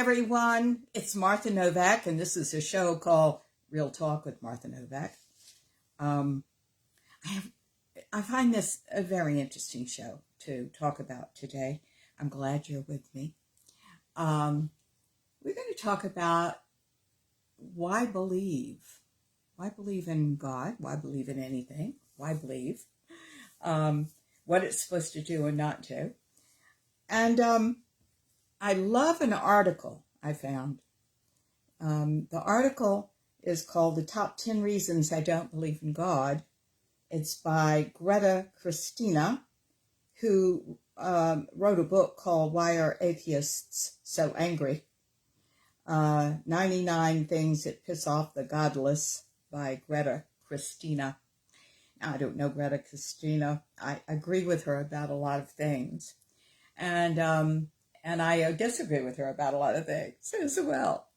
everyone. It's Martha Novak, and this is a show called Real Talk with Martha Novak. I find this a very interesting show to talk about today. I'm glad you're with me. We're going to talk about why believe. Why believe in God? Why believe in anything? Why believe? What it's supposed to do and not do. And I love an article I found. The article is called The Top 10 Reasons I Don't Believe in God. It's by Greta Christina, who wrote a book called Why Are Atheists So Angry? 99 Things That Piss Off the Godless by Greta Christina. Now, I don't know Greta Christina. I agree with her about a lot of things. And I disagree with her about a lot of things as well.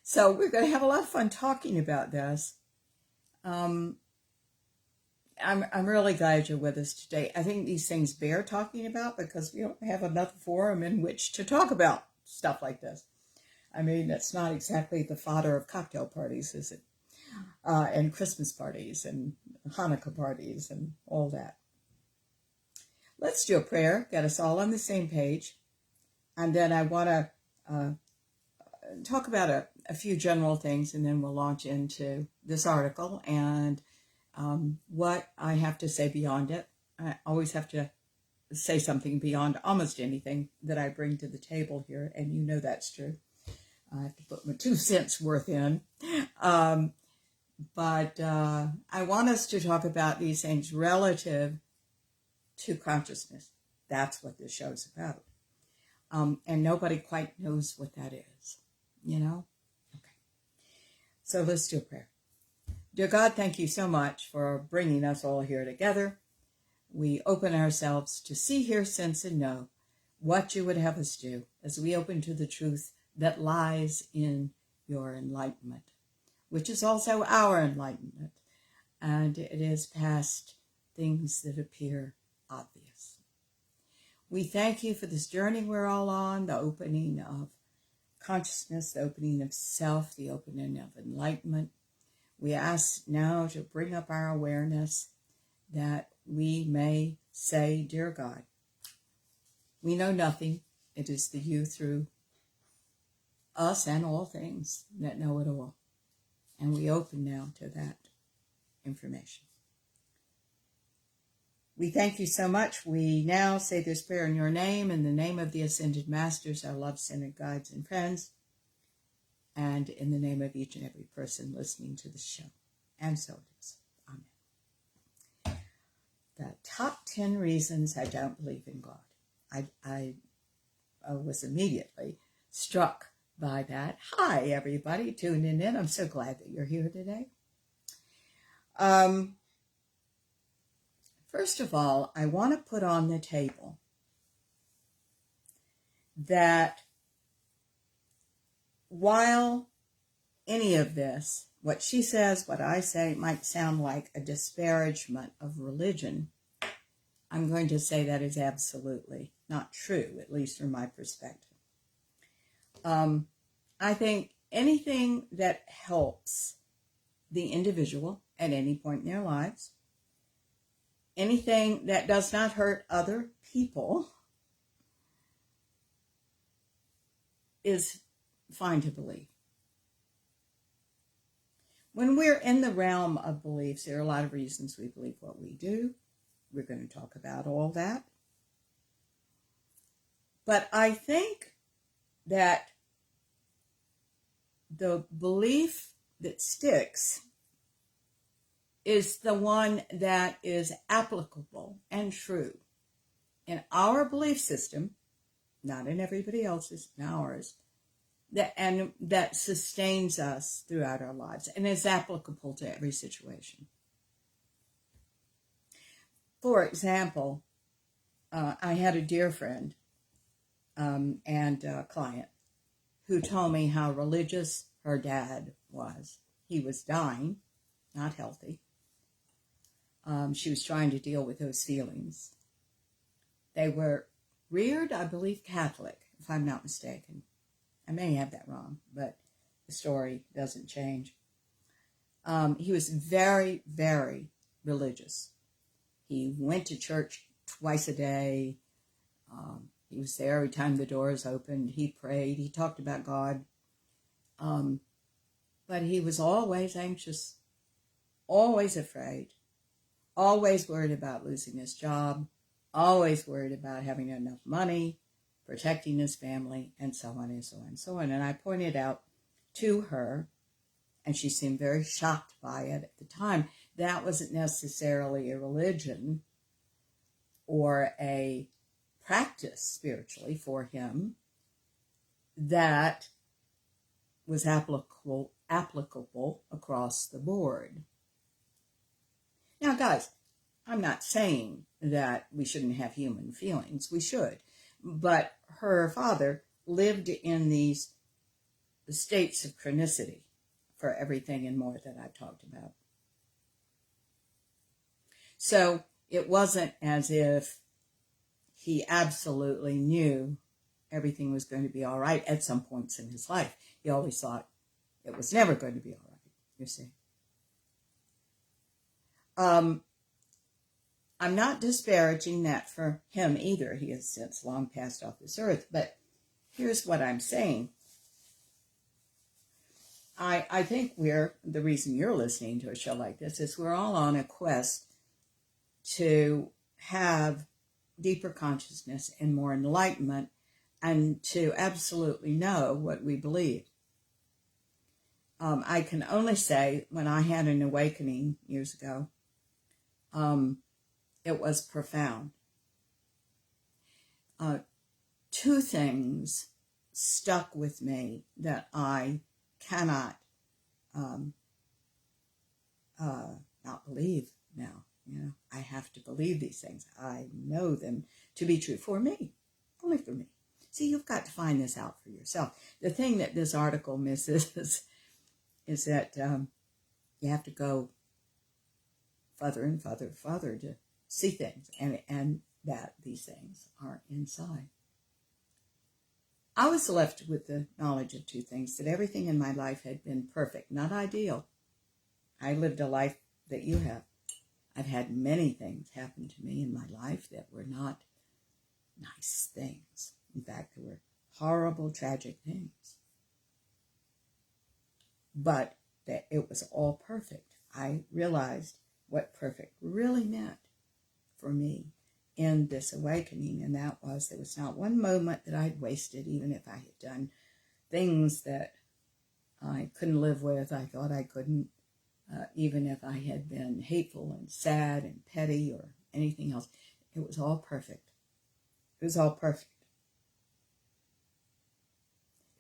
So we're going to have a lot of fun talking about this. I'm really glad you're with us today. I think these things bear talking about because we don't have another forum in which to talk about stuff like this. I mean, it's not exactly the fodder of cocktail parties, is it? And Christmas parties and Hanukkah parties and all that. Let's do a prayer, get us all on the same page. And then I want to talk about a few general things, and then we'll launch into this article and what I have to say beyond it. I always have to say something beyond almost anything that I bring to the table here, and you know that's true. I have to put my 2 cents worth in. But I want us to talk about these things relative to consciousness. That's what this show's about. And nobody quite knows what that is, you know? Okay. So let's do a prayer. Dear God, thank you so much for bringing us all here together. We open ourselves to see, hear, sense, and know what you would have us do as we open to the truth that lies in your enlightenment, which is also our enlightenment, and it is past things that appear obvious. We thank you for this journey we're all on, the opening of consciousness, the opening of self, the opening of enlightenment. We ask now to bring up our awareness that we may say, Dear God, we know nothing. It is the you through us and all things that know it all. And we open now to that information. We thank you so much. We now say this prayer in your name, in the name of the Ascended Masters, our love-centered guides and friends, and in the name of each and every person listening to the show. And so it is. Amen. The top 10 reasons I don't believe in God. I was immediately struck by that. Hi, everybody tuning in. I'm so glad that you're here today. First of all, I want to put on the table that while any of this, what she says, what I say, might sound like a disparagement of religion, I'm going to say that is absolutely not true, at least from my perspective. I think anything that helps the individual at any point in their lives, anything that does not hurt other people, is fine to believe. When we're in the realm of beliefs, there are a lot of reasons we believe what we do. We're going to talk about all that. But I think that the belief that sticks is the one that is applicable and true in our belief system, not in everybody else's, in ours, and that sustains us throughout our lives and is applicable to every situation. For example, I had a dear friend and client who told me how religious her dad was. He was dying, not healthy. She was trying to deal with those feelings. They were reared, I believe, Catholic, if I'm not mistaken. I may have that wrong, but the story doesn't change. He was very, very religious. He went to church twice a day. He was there every time the doors opened. He prayed. He talked about God. But he was always anxious, always afraid, always worried about losing his job, always worried about having enough money, protecting his family, and so on and so on and so on. And I pointed out to her, and she seemed very shocked by it at the time, that wasn't necessarily a religion or a practice spiritually for him that was applicable across the board. Now, guys, I'm not saying that we shouldn't have human feelings. We should. But her father lived in these states of chronicity for everything and more that I've talked about. So it wasn't as if he absolutely knew everything was going to be all right at some points in his life. He always thought it was never going to be all right, you see. I'm not disparaging that for him either. He has since long passed off this earth. But here's what I'm saying. I think the reason you're listening to a show like this is we're all on a quest to have deeper consciousness and more enlightenment and to absolutely know what we believe. I can only say when I had an awakening years ago, it was profound. Two things stuck with me that I cannot not believe now. You know, I have to believe these things. I know them to be true for me, only for me. See, you've got to find this out for yourself. The thing that this article misses is that you have to go further and further to see things, and that these things are inside. I was left with the knowledge of two things, that everything in my life had been perfect, not ideal. I lived a life that you have. I've had many things happen to me in my life that were not nice things. In fact, they were horrible, tragic things. But that it was all perfect. I realized what perfect really meant for me in this awakening, and that was there was not one moment that I'd wasted, even if I had done things that I couldn't live with. I thought I couldn't, even if I had been hateful and sad and petty or anything else. It was all perfect. It was all perfect.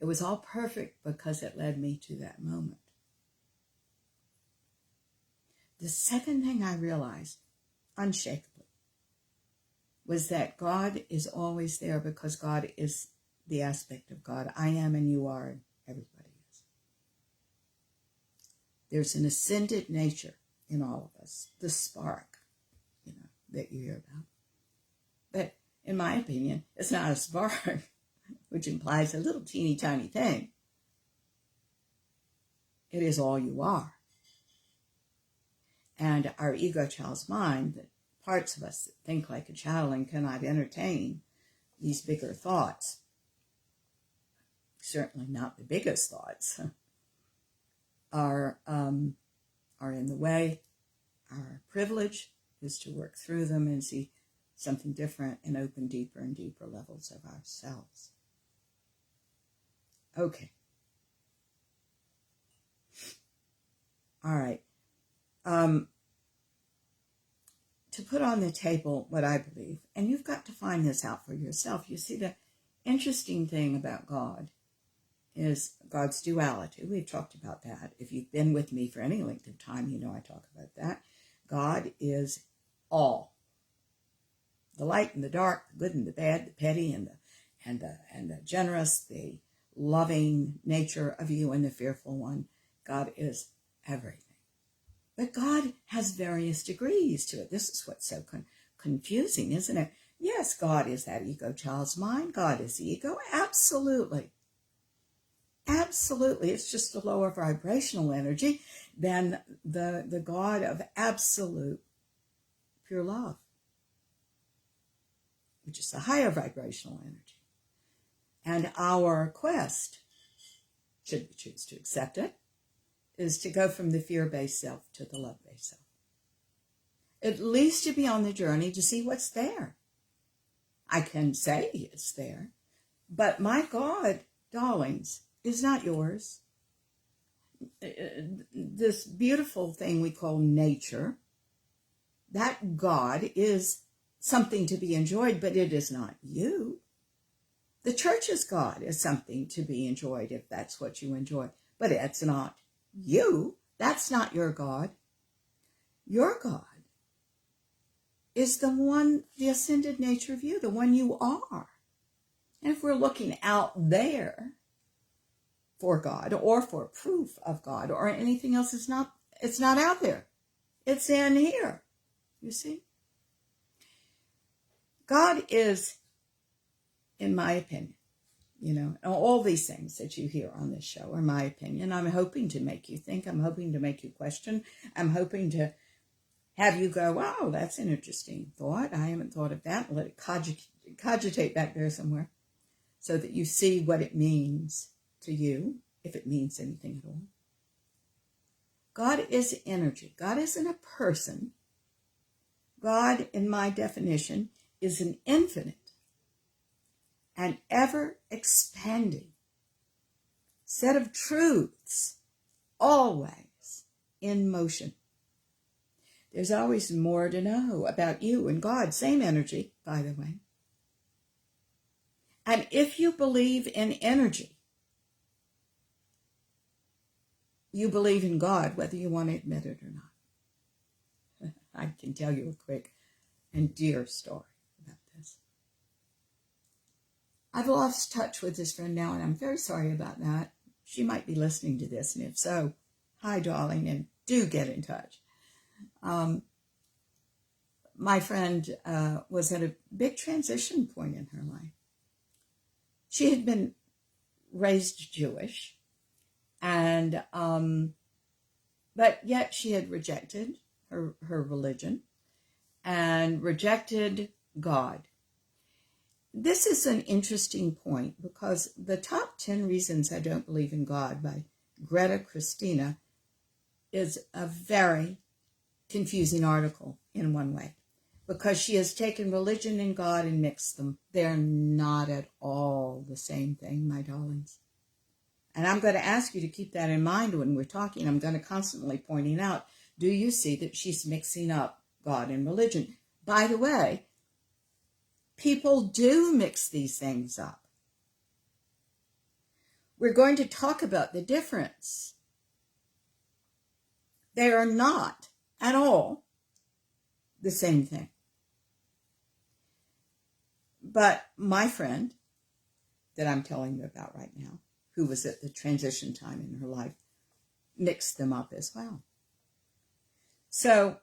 It was all perfect because it led me to that moment. The second thing I realized, unshakably, was that God is always there because God is the aspect of God. I am and you are and everybody is. There's an ascended nature in all of us, the spark, that you hear about. But in my opinion, it's not a spark, which implies a little teeny tiny thing. It is all you are. And our ego child's mind, the parts of us that think like a child and cannot entertain these bigger thoughts, certainly not the biggest thoughts, are in the way. Our privilege is to work through them and see something different and open deeper and deeper levels of ourselves. Okay. All right. To put on the table what I believe, and you've got to find this out for yourself. You see, the interesting thing about God is God's duality. We've talked about that. If you've been with me for any length of time, you know I talk about that. God is all. The light and the dark, the good and the bad, the petty and the generous, the loving nature of you and the fearful one. God is everything. But God has various degrees to it. This is what's so confusing, isn't it? Yes, God is that ego child's mind. God is the ego. Absolutely. Absolutely. It's just a lower vibrational energy than the God of absolute pure love, which is a higher vibrational energy. And our quest, should we choose to accept it, is to go from the fear-based self to the love-based self. At least to be on the journey to see what's there. I can say it's there, but my God, darlings, is not yours. This beautiful thing we call nature, that God is something to be enjoyed, but it is not you. The church's God is something to be enjoyed if that's what you enjoy, but it's not you. That's not your God. Your God is the one, the ascended nature of you, the one you are. And if we're looking out there for God or for proof of God or anything else, it's not out there. It's in here. You see? God is, in my opinion, all these things that you hear on this show are my opinion. I'm hoping to make you think. I'm hoping to make you question. I'm hoping to have you go, wow, that's an interesting thought. I haven't thought of that. Let it cogitate back there somewhere so that you see what it means to you, if it means anything at all. God is energy. God isn't a person. God, in my definition, is an infinite and ever-expanding set of truths, always in motion. There's always more to know about you and God. Same energy, by the way. And if you believe in energy, you believe in God, whether you want to admit it or not. I can tell you a quick and dear story about this. I've lost touch with this friend now, and I'm very sorry about that. She might be listening to this, and if so, hi, darling, and do get in touch. My friend was at a big transition point in her life. She had been raised Jewish, and but yet she had rejected her religion and rejected God. This is an interesting point because the top 10 reasons I don't believe in God by Greta Christina is a very confusing article in one way, because she has taken religion and God and mixed them. They're not at all the same thing, my darlings. And I'm going to ask you to keep that in mind when we're talking. I'm going to constantly pointing out, do you see that she's mixing up God and religion? By the way, people do mix these things up. We're going to talk about the difference. They are not at all the same thing. But my friend that I'm telling you about right now, who was at the transition time in her life, mixed them up as well. So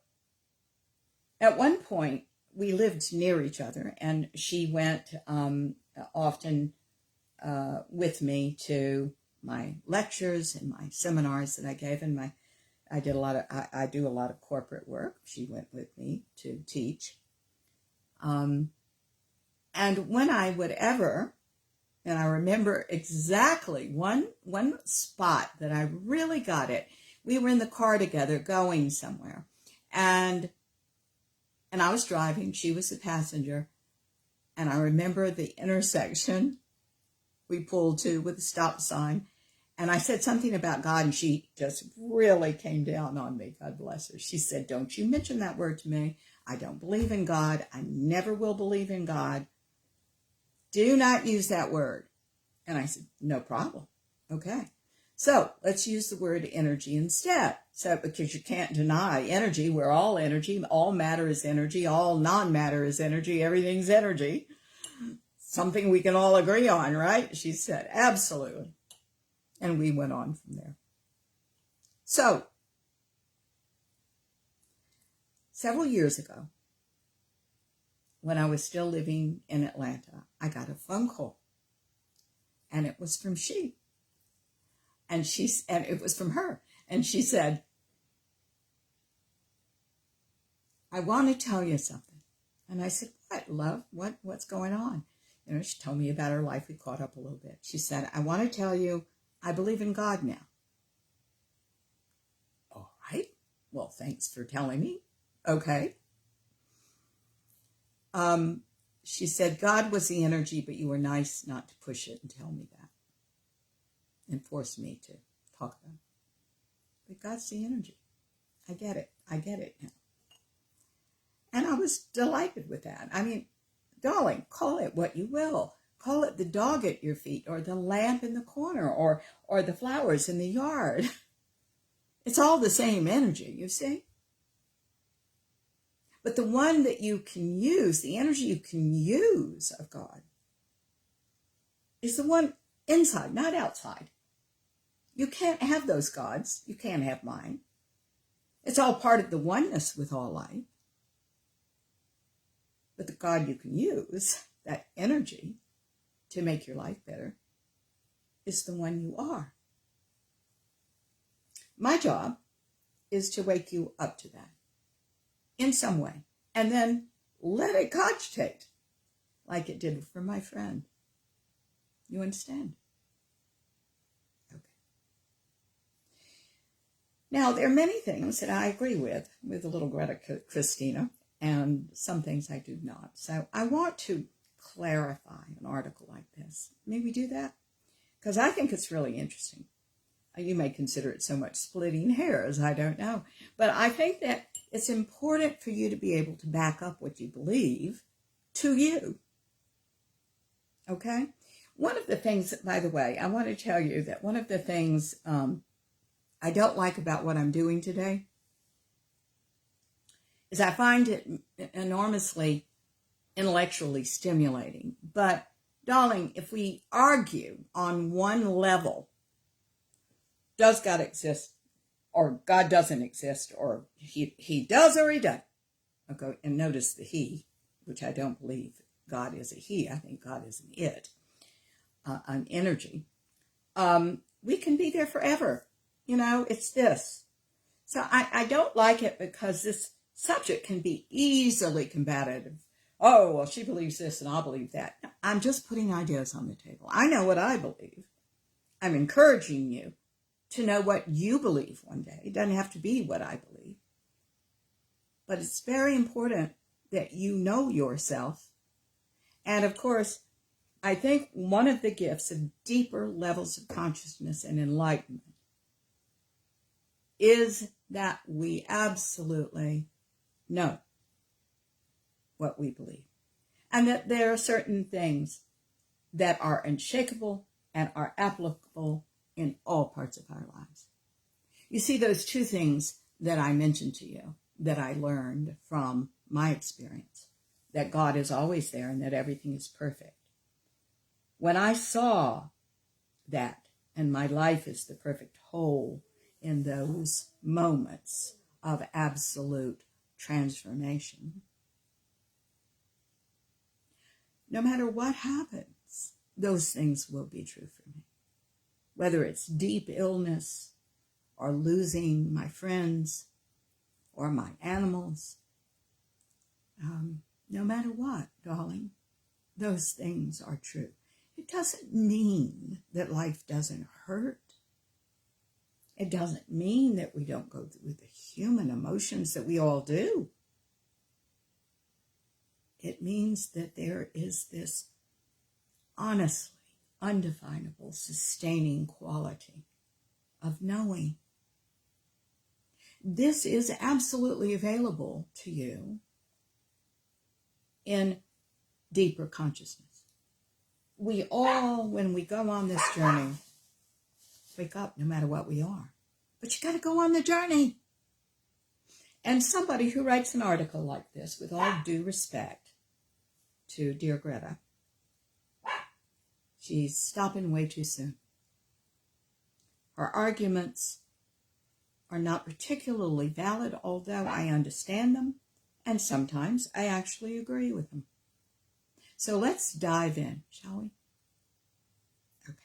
at one point, we lived near each other, and she went often with me to my lectures and my seminars that I gave, and I do a lot of corporate work. She went with me to teach. And when I would ever, and I remember exactly one spot that I really got it. We were in the car together going somewhere, and I was driving, she was the passenger, and I remember the intersection we pulled to with a stop sign, and I said something about God, and she just really came down on me, God bless her. She said, don't you mention that word to me. I don't believe in God. I never will believe in God. Do not use that word. And I said, no problem. Okay. So let's use the word energy instead. So because you can't deny energy, we're all energy. All matter is energy. All non-matter is energy. Everything's energy. Something we can all agree on, right? She said, absolutely. And we went on from there. So several years ago, when I was still living in Atlanta, I got a phone call. And it was from she. And it was from her. And she said, I want to tell you something. And I said, what, love? What's going on? You know, she told me about her life. We caught up a little bit. She said, I want to tell you, I believe in God now. All right. Well, thanks for telling me. Okay. She said, God was the energy, but you were nice not to push it and tell me that. And force me to talk about it. But God's the energy. I get it. I get it now. And I was delighted with that. I mean, darling, call it what you will. Call it the dog at your feet, or the lamp in the corner, or the flowers in the yard. It's all the same energy, you see? But the one that you can use, the energy you can use of God, is the one inside, not outside. You can't have those gods. You can't have mine. It's all part of the oneness with all life. But the God you can use, that energy to make your life better, is the one you are. My job is to wake you up to that in some way, and then let it cogitate like it did for my friend. You understand? Okay. Now, there are many things that I agree with the little Greta Christina, and some things I do not. So I want to clarify an article like this. May we do that? Because I think it's really interesting. You may consider it so much splitting hairs, I don't know. But I think that it's important for you to be able to back up what you believe to you. Okay? One of the things, by the way, I want to tell you that one of the things I don't like about what I'm doing today is I find it enormously intellectually stimulating. But, darling, if we argue on one level, does God exist, or God doesn't exist, or he does or he doesn't. Okay, and notice the he, which I don't believe God is a he. I think God is an it, an energy. We can be there forever. You know, it's this. So I don't like it because this subject can be easily combative. Oh, well, she believes this and I believe that. I'm just putting ideas on the table. I know what I believe. I'm encouraging you to know what you believe one day. It doesn't have to be what I believe. But it's very important that you know yourself. And of course, I think one of the gifts of deeper levels of consciousness and enlightenment is that we absolutely know what we believe. And that there are certain things that are unshakable and are applicable in all parts of our lives. You see, those two things that I mentioned to you, that I learned from my experience, that God is always there and that everything is perfect. When I saw that, and my life is the perfect whole in those moments of absolute transformation, no matter what happens, those things will be true for me. Whether it's deep illness or losing my friends or my animals, no matter what, darling, those things are true. It doesn't mean that life doesn't hurt. It doesn't mean that we don't go through the human emotions that we all do. It means that there is this honestly undefinable, sustaining quality of knowing. This is absolutely available to you in deeper consciousness. We all, when we go on this journey, wake up no matter what we are. But you got to go on the journey. And somebody who writes an article like this, with all due respect to dear Greta, she's stopping way too soon. Her arguments are not particularly valid, although I understand them, and sometimes I actually agree with them. So let's dive in, shall we? Okay.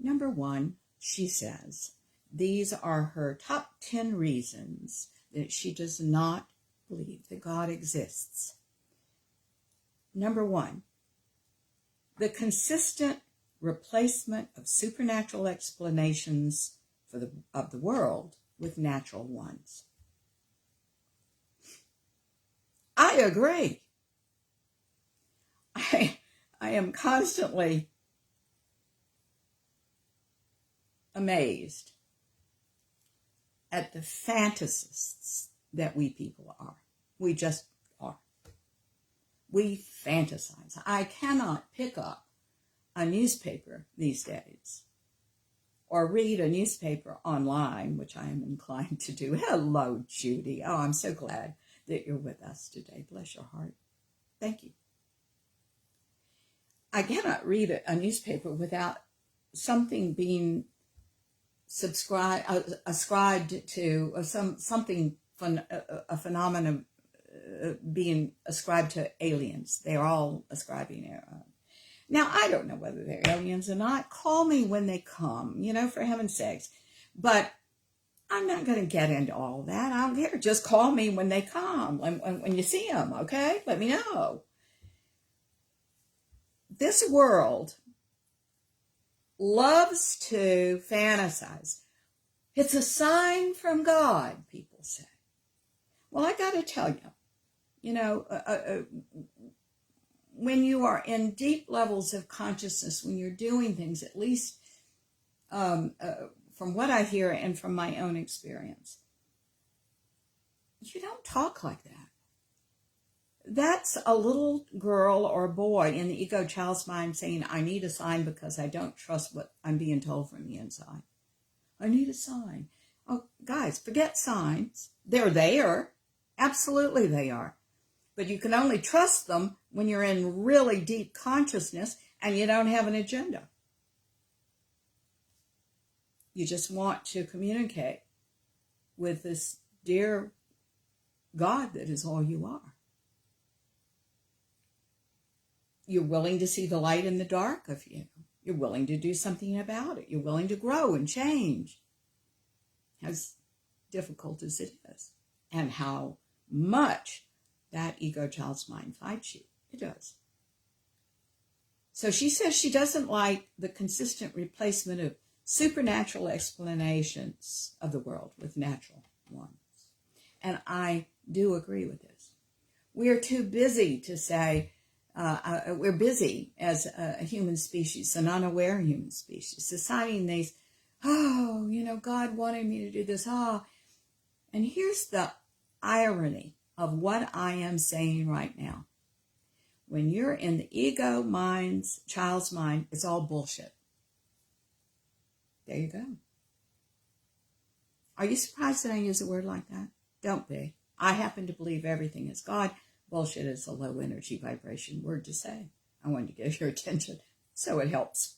Number one, she says, these are her top 10 reasons that she does not believe that God exists. Number one, the consistent replacement of supernatural explanations of the world with natural ones. I agree. I am constantly amazed at the fantasists that we people are. We just are. We fantasize. I cannot pick up a newspaper these days or read a newspaper online, which I am inclined to do. Hello, Judy. Oh, I'm so glad that you're with us today. Bless your heart. Thank you. I cannot read a newspaper without something being ascribed to, or a phenomenon being ascribed to aliens. They are all ascribing it. Now, I don't know whether they're aliens or not. Call me when they come, for heaven's sakes. But I'm not going to get into all that. I don't care. Just call me when they come, when you see them, okay? Let me know. This world loves to fantasize. It's a sign from God, people say. Well, I got to tell you, when you are in deep levels of consciousness, when you're doing things, at least from what I hear and from my own experience, you don't talk like that. That's a little girl or boy in the ego child's mind saying, I need a sign because I don't trust what I'm being told from the inside. I need a sign. Oh, guys, forget signs. They're there. Absolutely they are. But you can only trust them when you're in really deep consciousness and you don't have an agenda. You just want to communicate with this dear God that is all you are. You're willing to see the light in the dark of you. You're willing to do something about it. You're willing to grow and change. As difficult as it is. And how much that ego child's mind fights you. It does. So she says she doesn't like the consistent replacement of supernatural explanations of the world with natural ones. And I do agree with this. We're too busy to say, we're busy as a human species, an unaware human species, deciding these, God wanted me to do this. And here's the irony of what I am saying right now. When you're in the ego mind's, child's mind, it's all bullshit. There you go. Are you surprised that I use a word like that? Don't be. I happen to believe everything is God. Bullshit is a low energy vibration word to say. I wanted to get your attention so it helps.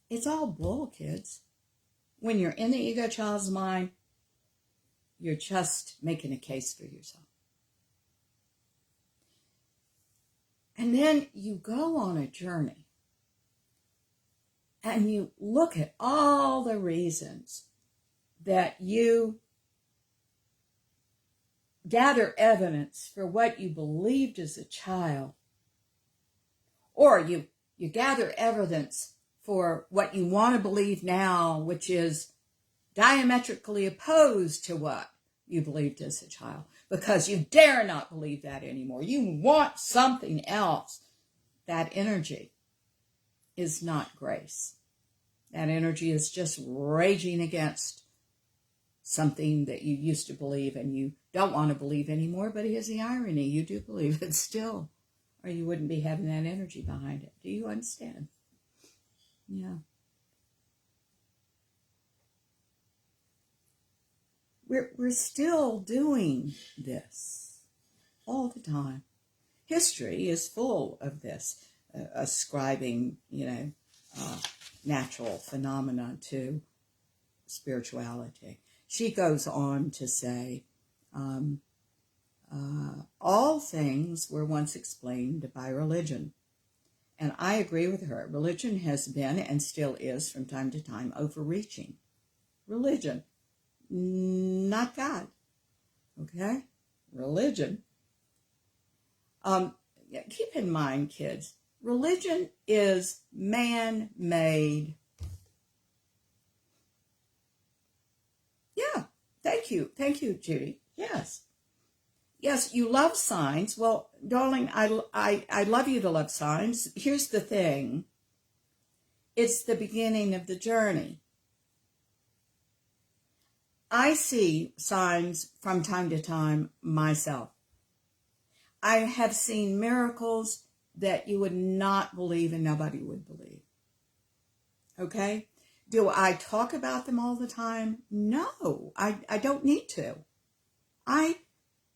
It's all bull, kids. When you're in the ego child's mind, you're just making a case for yourself. And then you go on a journey and you look at all the reasons that you gather evidence for what you believed as a child, or you gather evidence for what you want to believe now, which is diametrically opposed to what you believed as a child, because you dare not believe that anymore. You want something else. That energy is not grace. That energy is just raging against something that you used to believe and you don't want to believe anymore. But here's the irony. You do believe it still, or you wouldn't be having that energy behind it. Do you understand? Yeah. We're still doing this all the time. History is full of this, ascribing, natural phenomena to spirituality. She goes on to say, all things were once explained by religion, And I agree with her. Religion has been and still is from time to time overreaching. Religion, not God. Okay? Religion. Keep in mind, kids, religion is man-made. Yeah, thank you. Thank you, Judy. Yes. Yes, you love signs. Well, darling, I love you to love signs. Here's the thing. It's the beginning of the journey. I see signs from time to time myself. I have seen miracles that you would not believe and nobody would believe. Okay? Do I talk about them all the time? No, I don't need to.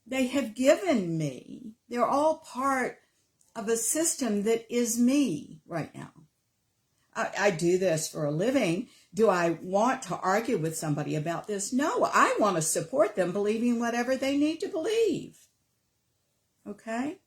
They have given me, they're all part of a system that is me right now. I do this for a living. Do I want to argue with somebody about this? No, I want to support them believing whatever they need to believe. Okay?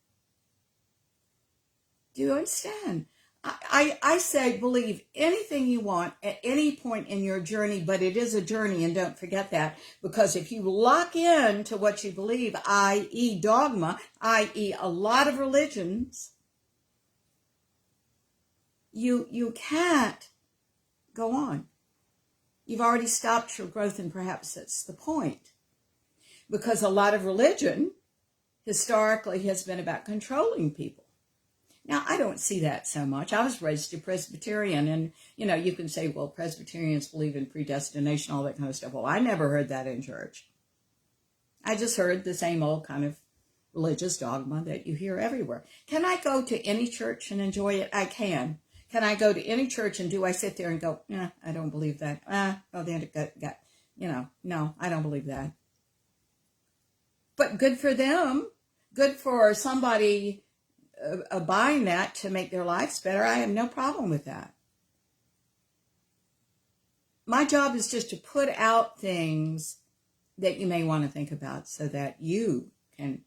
Do you understand? I say believe anything you want at any point in your journey, but it is a journey, and don't forget that, because if you lock in to what you believe, i.e. dogma, i.e. a lot of religions, you can't go on. You've already stopped your growth, and perhaps that's the point. Because a lot of religion historically has been about controlling people. Now, I don't see that so much. I was raised a Presbyterian, and, you can say, well, Presbyterians believe in predestination, all that kind of stuff. Well, I never heard that in church. I just heard the same old kind of religious dogma that you hear everywhere. Can I go to any church and enjoy it? I can. Can I go to any church and do I sit there and go, I don't believe that. No, I don't believe that. But good for them. Good for somebody buying that to make their lives better. I have no problem with that. My job is just to put out things that you may want to think about so that you can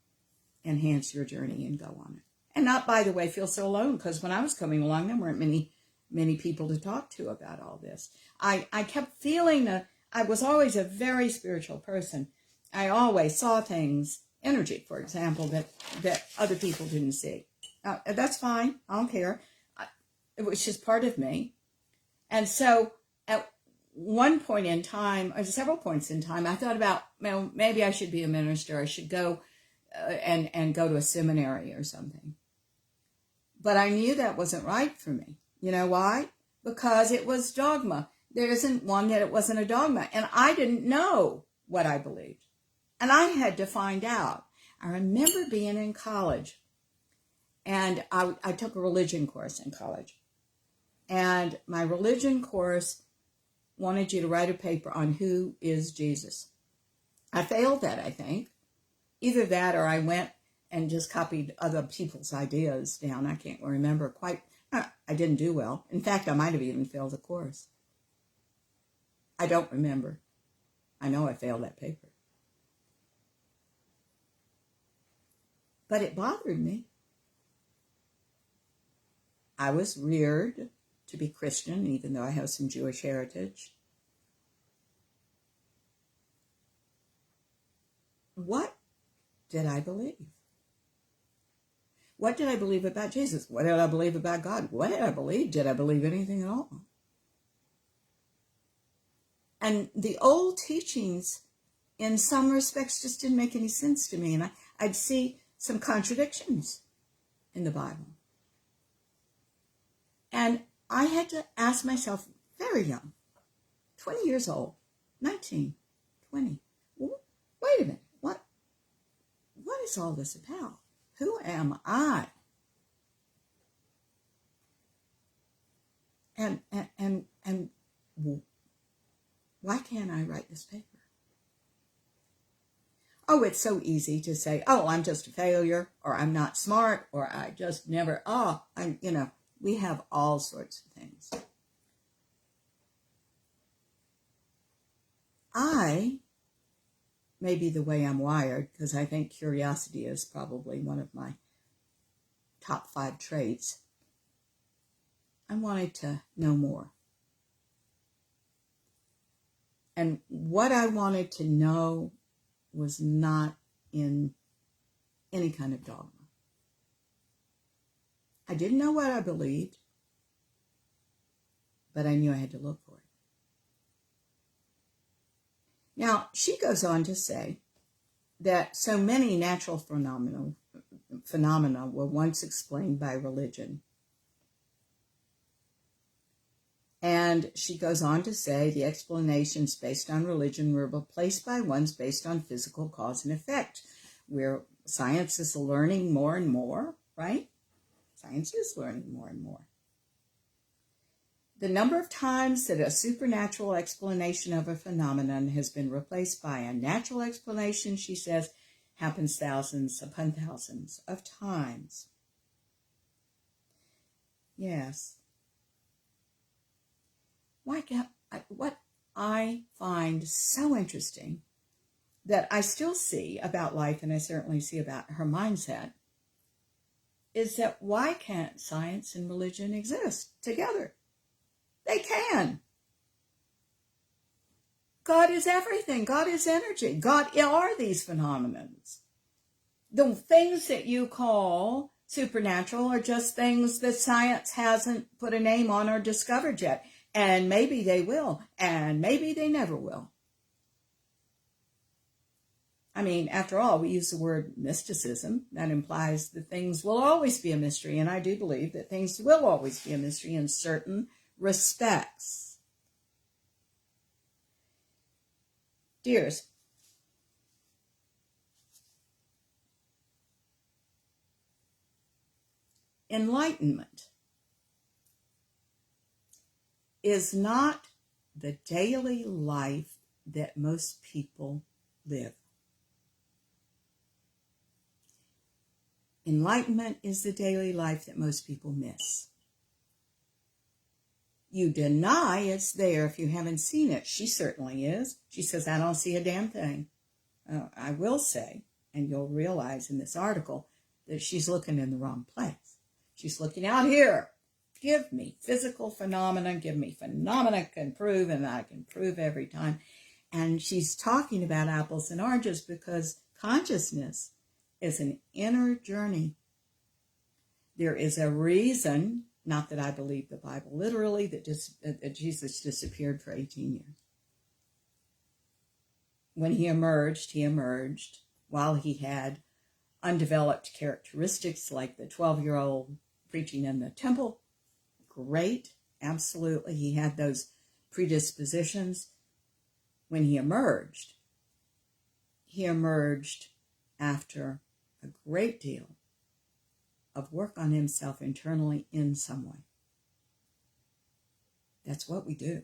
enhance your journey and go on it. And not, by the way, feel so alone, because when I was coming along, there weren't many people to talk to about all this. I kept feeling that I was always a very spiritual person. I always saw things, energy, for example, that other people didn't see. That's fine. I don't care. It was just part of me. And so at one point in time, or several points in time, I thought about, maybe I should be a minister. I should go and go to a seminary or something. But I knew that wasn't right for me. You know why? Because it was dogma. There isn't one that it wasn't a dogma. And I didn't know what I believed. And I had to find out. I remember being in college. And I took a religion course in college. And my religion course wanted you to write a paper on who is Jesus. I failed that, I think. Either that or I went and just copied other people's ideas down. I can't remember quite. I didn't do well. In fact, I might have even failed the course. I don't remember. I know I failed that paper. But it bothered me. I was reared to be Christian, even though I have some Jewish heritage. What did I believe? What did I believe about Jesus? What did I believe about God? What did I believe? Did I believe anything at all? And the old teachings, in some respects, just didn't make any sense to me. And I'd see some contradictions in the Bible. And I had to ask myself, very young, 20 years old, 19, 20, wait a minute, what is all this about? Who am I? And why can't I write this paper? Oh, it's so easy to say, oh, I'm just a failure, or I'm not smart, or I just never, we have all sorts of things. I may be the way I'm wired, because I think curiosity is probably one of my top 5 traits. I wanted to know more. And what I wanted to know was not in any kind of dogma. I didn't know what I believed, but I knew I had to look for it. Now, she goes on to say that so many natural phenomena were once explained by religion. And she goes on to say the explanations based on religion were replaced by ones based on physical cause and effect, where science is learning more and more, right? Science is learning more and more. The number of times that a supernatural explanation of a phenomenon has been replaced by a natural explanation, she says, happens thousands upon thousands of times. Yes. What I find so interesting that I still see about life, and I certainly see about her mindset, is that why can't science and religion exist together? They can. God is everything. God is energy. God are these phenomena. The things that you call supernatural are just things that science hasn't put a name on or discovered yet. And maybe they will, and maybe they never will. I mean, after all, we use the word mysticism. That implies that things will always be a mystery, and I do believe that things will always be a mystery in certain respects. Dears, enlightenment is not the daily life that most people live. Enlightenment is the daily life that most people miss. You deny it's there if you haven't seen it. She certainly is. She says, I don't see a damn thing. I will say, and you'll realize in this article, that she's looking in the wrong place. She's looking out here. Give me physical phenomena. Give me phenomena I can prove, and I can prove every time. And she's talking about apples and oranges because consciousness is an inner journey. There is a reason, not that I believe the Bible literally, that Jesus disappeared for 18 years. When he emerged while he had undeveloped characteristics like the 12-year-old preaching in the temple. Great, absolutely. He had those predispositions. When he emerged after a great deal of work on himself internally in some way. That's what we do.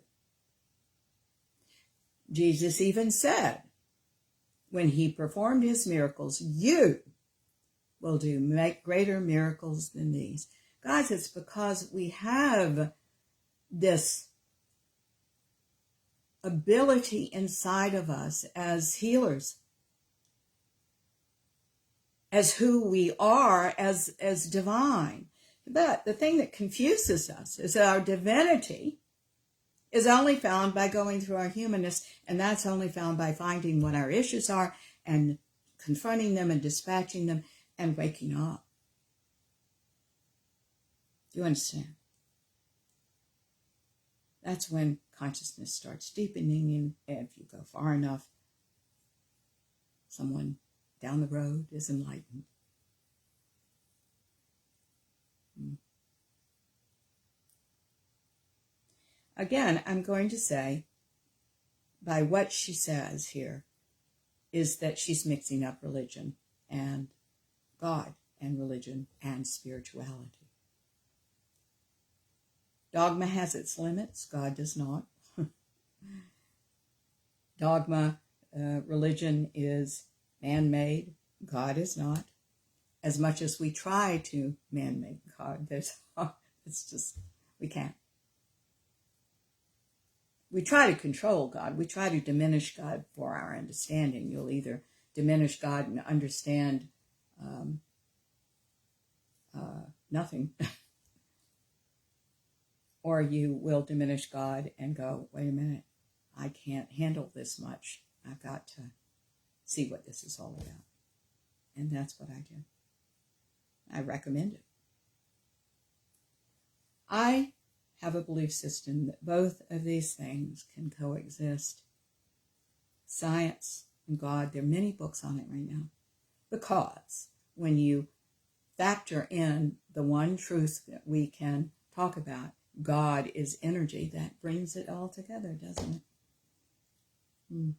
Jesus even said, when he performed his miracles, you will make greater miracles than these. Guys, it's because we have this ability inside of us as healers, as who we are as divine. But the thing that confuses us is that our divinity is only found by going through our humanness, and that's only found by finding what our issues are and confronting them and dispatching them and waking up. Do you understand? That's when consciousness starts deepening, and if you go far enough, someone down the road is enlightened. Again, I'm going to say, by what she says here, is that she's mixing up religion and God and religion and spirituality. Dogma has its limits. God does not. Dogma, religion is man-made. God is not. As much as we try to man-make God, it's just, we can't. We try to control God. We try to diminish God for our understanding. You'll either diminish God and understand nothing, or you will diminish God and go, wait a minute, I can't handle this much. I've got to see what this is all about. And that's what I do. I recommend it. I have a belief system that both of these things can coexist. Science and God, there are many books on it right now. Because when you factor in the one truth that we can talk about, God is energy, that brings it all together, doesn't it?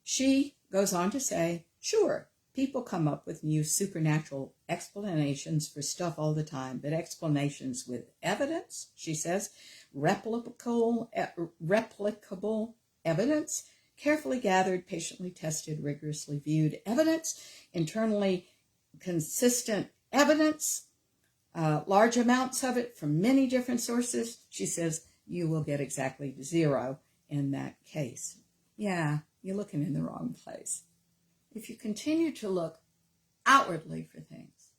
She goes on to say, sure, people come up with new supernatural explanations for stuff all the time, but explanations with evidence, she says, replicable evidence, carefully gathered, patiently tested, rigorously viewed evidence, internally consistent evidence, large amounts of it from many different sources, she says, you will get exactly zero in that case. Yeah, you're looking in the wrong place. If you continue to look outwardly for things,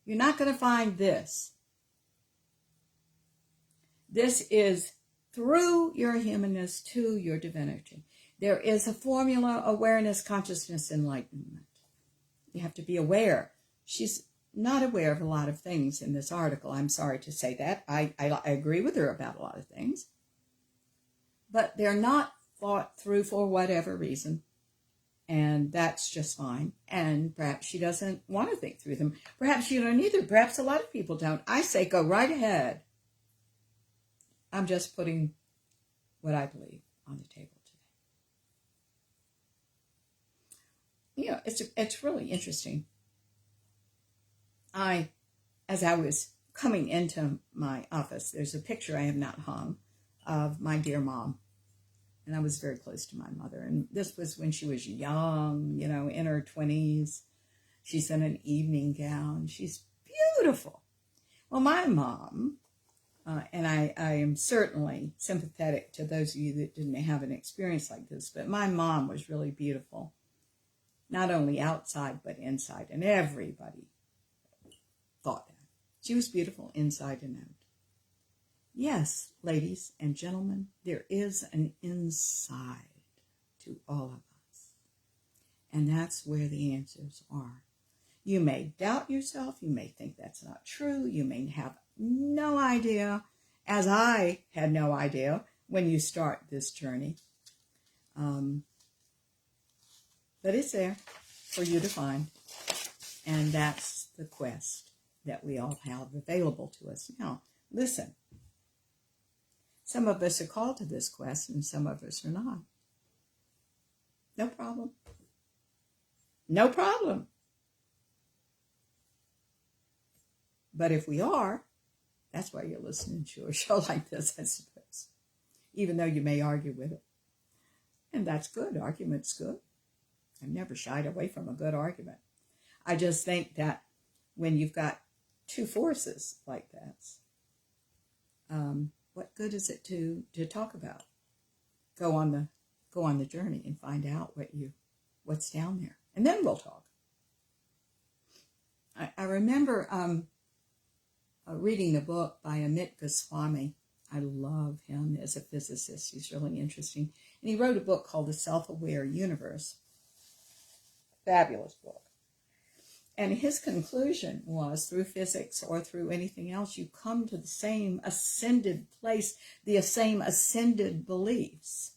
you're not going to find this. This is through your humanness to your divinity. There is a formula: awareness, consciousness, enlightenment. You have to be aware. She's not aware of a lot of things in this article. I'm sorry to say that. I agree with her about a lot of things. But they're not thought through for whatever reason. And that's just fine. And perhaps she doesn't want to think through them. Perhaps you don't either. Perhaps a lot of people don't. I say go right ahead. I'm just putting what I believe on the table today. You know, it's really interesting. As I was coming into my office, there's a picture I have not hung of my dear mom. And I was very close to my mother. And this was when she was young, you know, in her 20s. She's in an evening gown. She's beautiful. Well, my mom, and I am certainly sympathetic to those of you that didn't have an experience like this, but my mom was really beautiful. Not only outside, but inside. And everybody thought that. She was beautiful inside and out. Yes, ladies and gentlemen, there is an inside to all of us. And that's where the answers are. You may doubt yourself. You may think that's not true. You may have no idea, as I had no idea when you start this journey. But it's there for you to find. And that's the quest that we all have available to us. Now, listen. Some of us are called to this quest and some of us are not. No problem. No problem. But if we are, that's why you're listening to a show like this, I suppose. Even though you may argue with it. And that's good. Argument's good. I've never shied away from a good argument. I just think that when you've got two forces like that, what good is it to talk about? Go on the journey and find out what's down there, and then we'll talk. I remember reading a book by Amit Goswami. I love him as a physicist. He's really interesting, and he wrote a book called The Self-Aware Universe. Fabulous book. And his conclusion was, through physics or through anything else, you come to the same ascended place, the same ascended beliefs,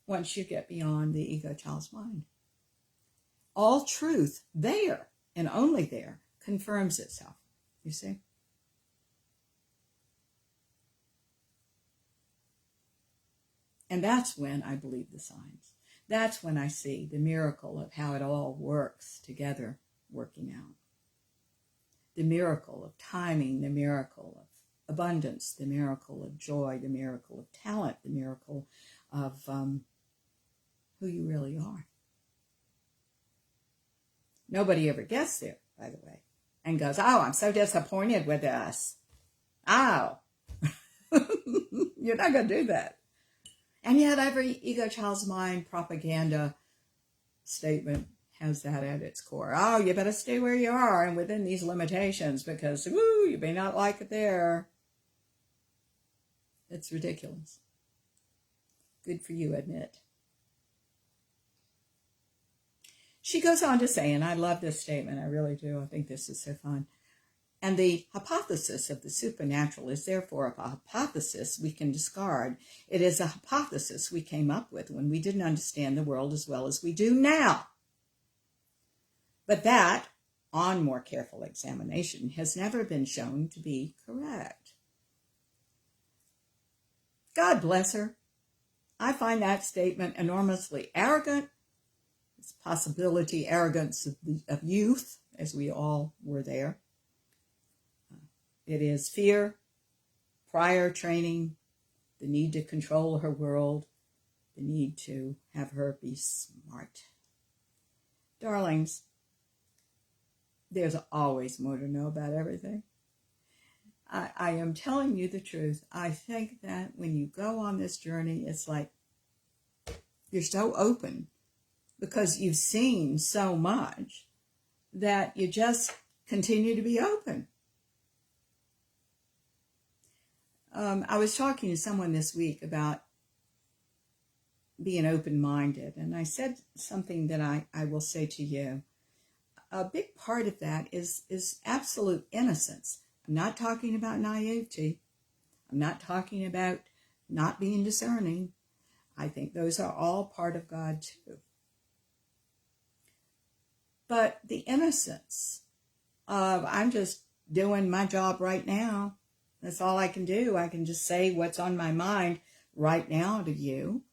once you get beyond the ego child's mind. All truth there, and only there, confirms itself, you see? And that's when I believe the signs. That's when I see the miracle of how it all works together, working out. The miracle of timing, the miracle of abundance, the miracle of joy, the miracle of talent, the miracle of who you really are. Nobody ever gets there, by the way, and goes, oh, I'm so disappointed with us. Oh, you're not going to do that. And yet every ego child's mind propaganda statement has that at its core. Oh, you better stay where you are and within these limitations because, you may not like it there. It's ridiculous. Good for you, admit. She goes on to say, and I love this statement, I really do, I think this is so fun. And the hypothesis of the supernatural is therefore a hypothesis we can discard. It is a hypothesis we came up with when we didn't understand the world as well as we do now. But that, on more careful examination, has never been shown to be correct. God bless her. I find that statement enormously arrogant. It's possibility arrogance of youth, as we all were there. It is fear, prior training, the need to control her world, the need to have her be smart. Darlings, there's always more to know about everything. I am telling you the truth. I think that when you go on this journey, it's like you're so open because you've seen so much that you just continue to be open. I was talking to someone this week about being open-minded, and I said something that I will say to you. A big part of that is absolute innocence. I'm not talking about naivety. I'm not talking about not being discerning. I think those are all part of God too. But the innocence of I'm just doing my job right now. That's all I can do. I can just say what's on my mind right now to you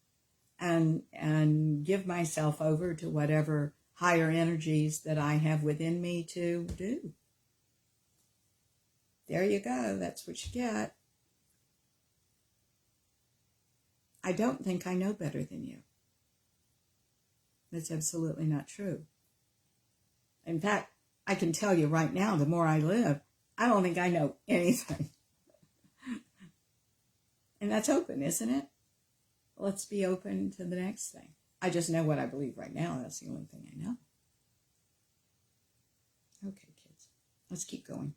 and give myself over to whatever higher energies that I have within me to do. There you go. That's what you get. I don't think I know better than you. That's absolutely not true. In fact, I can tell you right now, the more I live, I don't think I know anything. And that's open, isn't it? Let's be open to the next thing. I just know what I believe right now. That's the only thing I know. Okay, kids, let's keep going.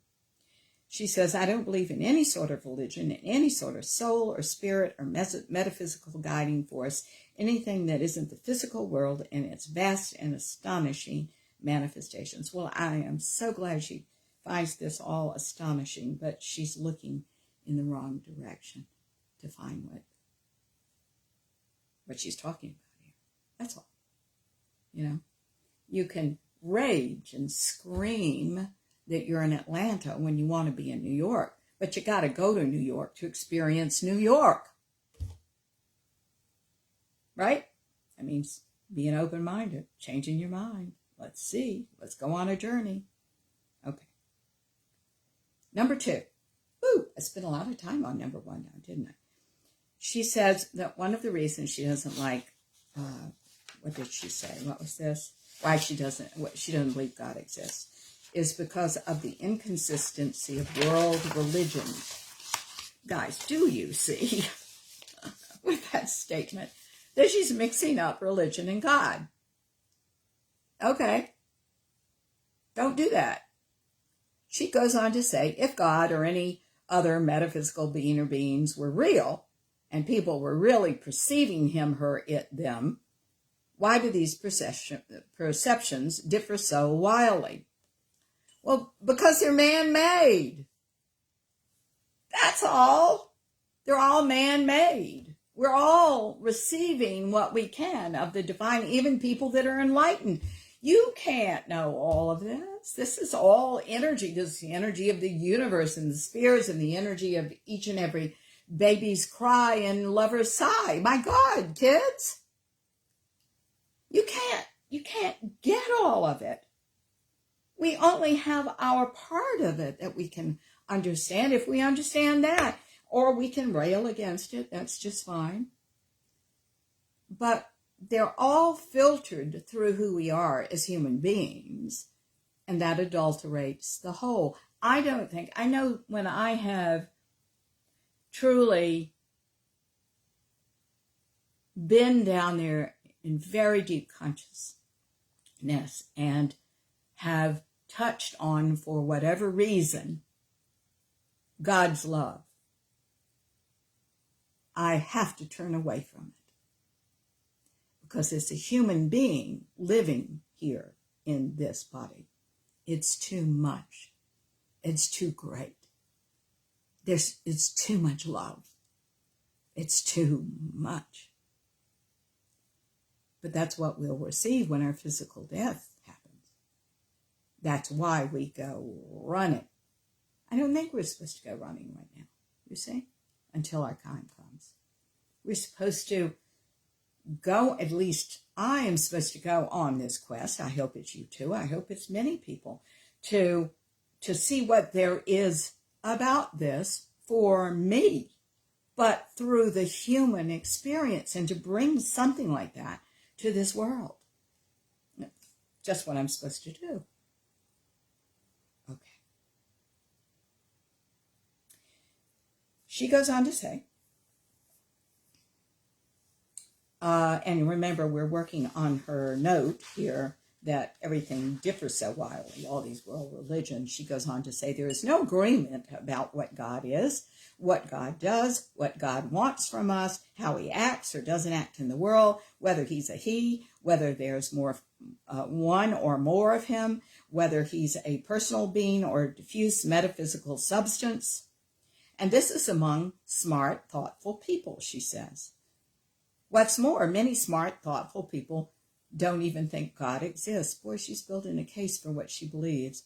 She says, I don't believe in any sort of religion, in any sort of soul or spirit or metaphysical guiding force, anything that isn't the physical world and its vast and astonishing manifestations. Well, I am so glad she finds this all astonishing, but she's looking in the wrong direction to find what she's talking about here. That's all. You know, you can rage and scream that you're in Atlanta when you want to be in New York, but you got to go to New York to experience New York. Right? That means being open-minded, changing your mind. Let's see. Let's go on a journey. Okay. Number 2. Ooh, I spent a lot of time on number 1 now, didn't I? She says that one of the reasons she doesn't like, what did she say? What was this? Why she doesn't believe God exists is because of the inconsistency of world religion. Guys, do you see with that statement that she's mixing up religion and God? Okay. Don't do that. She goes on to say, if God or any other metaphysical being or beings were real, and people were really perceiving him, her, it, them, why do these perceptions differ so wildly? Well, because they're man-made. That's all. They're all man-made. We're all receiving what we can of the divine, even people that are enlightened. You can't know all of this. This is all energy. This is the energy of the universe and the spheres and the energy of each and every baby's cry and lover's sigh. My God, kids. You can't get all of it. We only have our part of it that we can understand. If we understand that, or we can rail against it, that's just fine. But they're all filtered through who we are as human beings, and that adulterates the whole. I know when I have truly been down there in very deep consciousness and have touched on, for whatever reason, God's love. I have to turn away from it. Because it's a human being living here in this body. It's too much. It's too great. It's too much love. It's too much. But that's what we'll receive when our physical death happens. That's why we go running. I don't think we're supposed to go running right now, you see, until our time comes. We're supposed to go, at least I am supposed to go on this quest. I hope it's you too. I hope it's many people to see what there is about this for me, but through the human experience, and to bring something like that to this world. Just what I'm supposed to do. Okay. She goes on to say, and remember, we're working on her note here that everything differs so wildly, all these world religions. She goes on to say, there is no agreement about what God is, what God does, what God wants from us, how he acts or doesn't act in the world, whether he's a he, whether there's more one or more of him, whether he's a personal being or a diffuse metaphysical substance. And this is among smart, thoughtful people, she says. What's more, many smart, thoughtful people don't even think God exists. Boy, she's building a case for what she believes.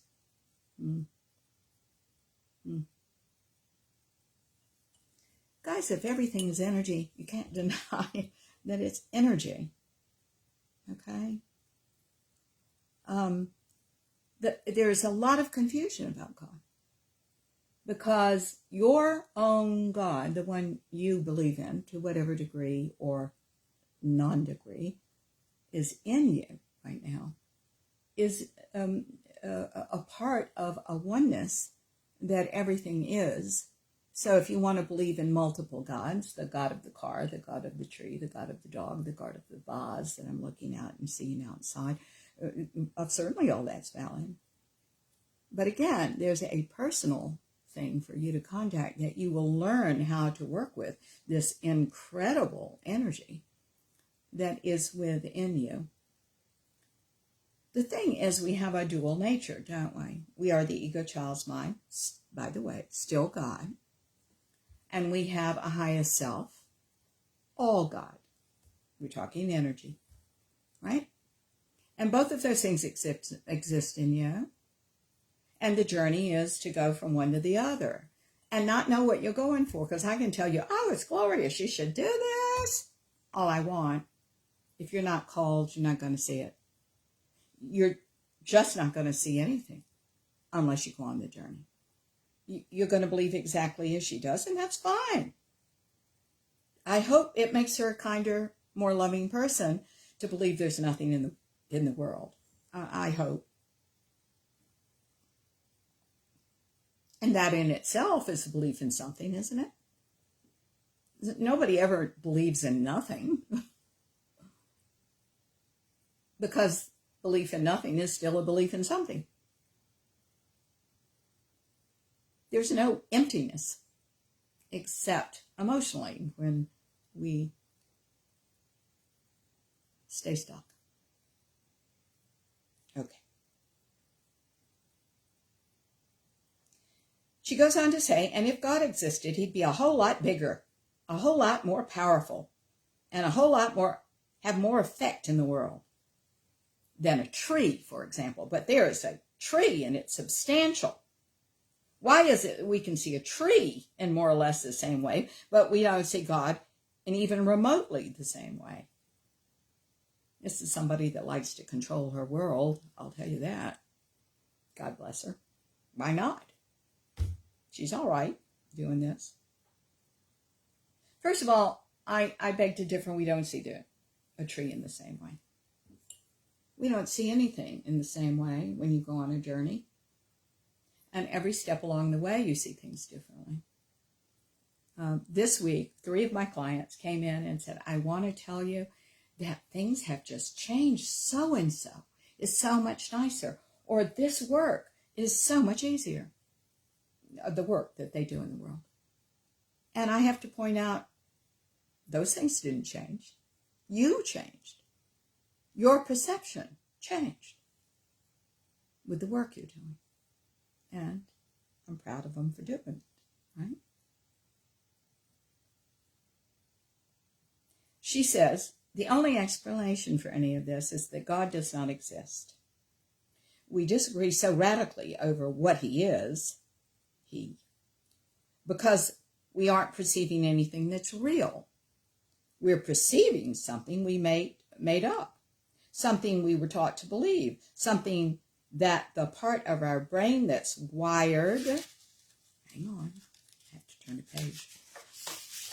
Guys, if everything is energy, you can't deny that it's energy. Okay? There's a lot of confusion about God. Because your own God, the one you believe in, to whatever degree or non-degree, is in you right now, is a part of a oneness that everything is. So if you want to believe in multiple gods, the God of the car, the God of the tree, the God of the dog, the God of the vase that I'm looking at and seeing outside, certainly all that's valid. But again, there's a personal thing for you to contact that you will learn how to work with, this incredible energy that is within you. The thing is, we have a dual nature, don't we? We are the ego child's mind, by the way, still God. And we have a highest self, all God. We're talking energy, right? And both of those things exist in you. And the journey is to go from one to the other and not know what you're going for. Because I can tell you, oh, it's glorious, you should do this, all I want. If you're not called, you're not going to see it. You're just not going to see anything unless you go on the journey. You're going to believe exactly as she does, and that's fine. I hope it makes her a kinder, more loving person to believe there's nothing in the world. I hope. And that in itself is a belief in something, isn't it? Nobody ever believes in nothing. Because belief in nothing is still a belief in something. There's no emptiness, except emotionally, when we stay stuck. Okay. She goes on to say, and if God existed, he'd be a whole lot bigger, a whole lot more powerful, and a whole lot more, have more effect in the world than a tree, for example. But there is a tree, and it's substantial. Why is it we can see a tree in more or less the same way, but we don't see God in even remotely the same way? This is somebody that likes to control her world, I'll tell you that. God bless her. Why not? She's all right doing this. First of all, I beg to differ. We don't see a tree in the same way. We don't see anything in the same way when you go on a journey. And every step along the way, you see things differently. This week, 3 of my clients came in and said, I want to tell you that things have just changed. So-and-so is so much nicer. Or this work is so much easier. The work that they do in the world. And I have to point out, Those things didn't change. You changed. Your perception changed with the work you're doing. And I'm proud of them for doing it, right? She says, the only explanation for any of this is that God does not exist. We disagree so radically over what he is, because we aren't perceiving anything that's real. We're perceiving something we made up, something we were taught to believe, something that the part of our brain that's wired, hang on, I have to turn the page,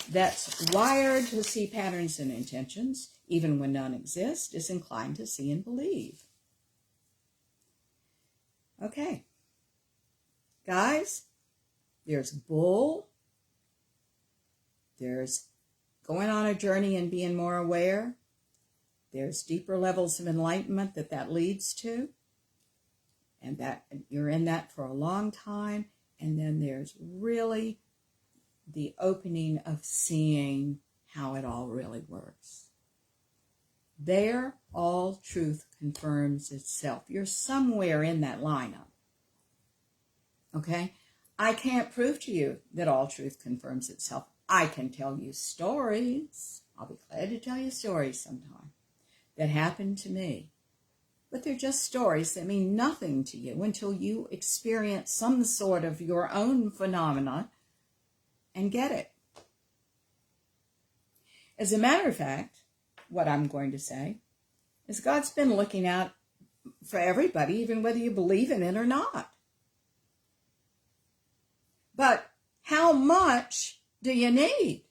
that's wired to see patterns and intentions, even when none exist, is inclined to see and believe. Okay. Guys, there's bull. There's going on a journey and being more aware. There's deeper levels of enlightenment that leads to. And that you're in that for a long time. And then there's really the opening of seeing how it all really works. There, all truth confirms itself. You're somewhere in that lineup. Okay? I can't prove to you that all truth confirms itself. I can tell you stories. I'll be glad to tell you stories sometime that happened to me. But they're just stories that mean nothing to you until you experience some sort of your own phenomena and get it. As a matter of fact, what I'm going to say is God's been looking out for everybody, even whether you believe in it or not. But how much do you need?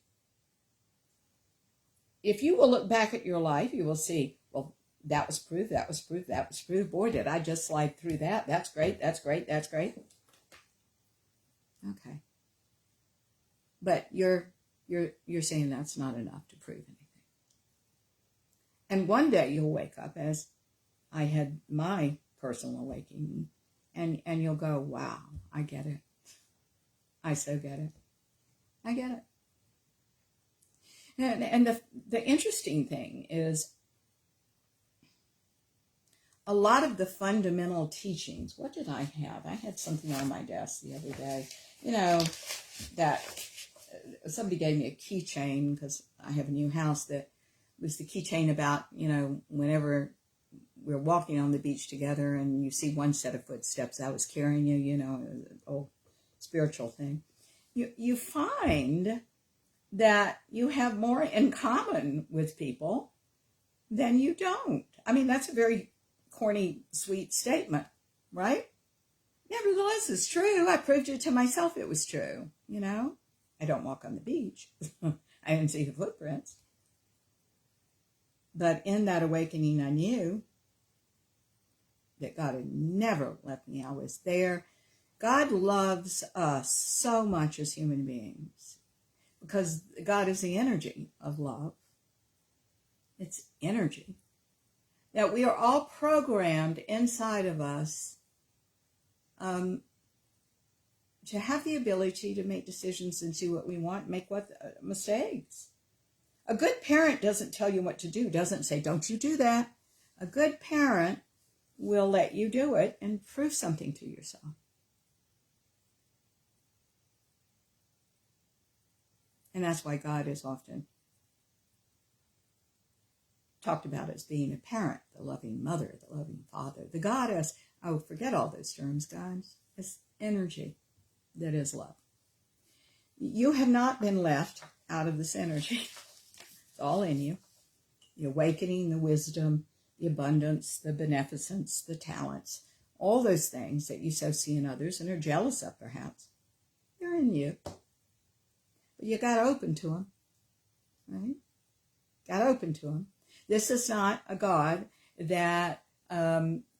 If you will look back at your life, you will see, well, that was proved, that was proved, that was proved. Boy, did I just slide through that. That's great, that's great, that's great. Okay. But you're saying that's not enough to prove anything. And one day you'll wake up, as I had my personal awakening, and you'll go, wow, I get it. I so get it. I get it. And the interesting thing is, a lot of the fundamental teachings, what did I have? I had something on my desk the other day, that somebody gave me a keychain, because I have a new house, that was the keychain about, whenever we're walking on the beach together and you see one set of footsteps, I was carrying you, an old spiritual thing. You find that you have more in common with people than you don't. I mean, that's a very corny, sweet statement, right? Nevertheless, it's true. I proved it to myself it was true, I don't walk on the beach. I didn't see the footprints. But in that awakening, I knew that God had never left me. I was there. God loves us so much as human beings, because God is the energy of love. It's energy. That we are all programmed inside of us to have the ability to make decisions and see what we want, make mistakes. A good parent doesn't tell you what to do, doesn't say, don't you do that. A good parent will let you do it and prove something to yourself. And that's why God is often talked about as being a parent, the loving mother, the loving father, the goddess. Oh, forget all those terms, guys. It's energy that is love. You have not been left out of this energy. It's all in you. The awakening, the wisdom, the abundance, the beneficence, the talents, all those things that you so see in others and are jealous of, perhaps. They're in you. But you got to open to them, right? Got to open to them. This is not a God that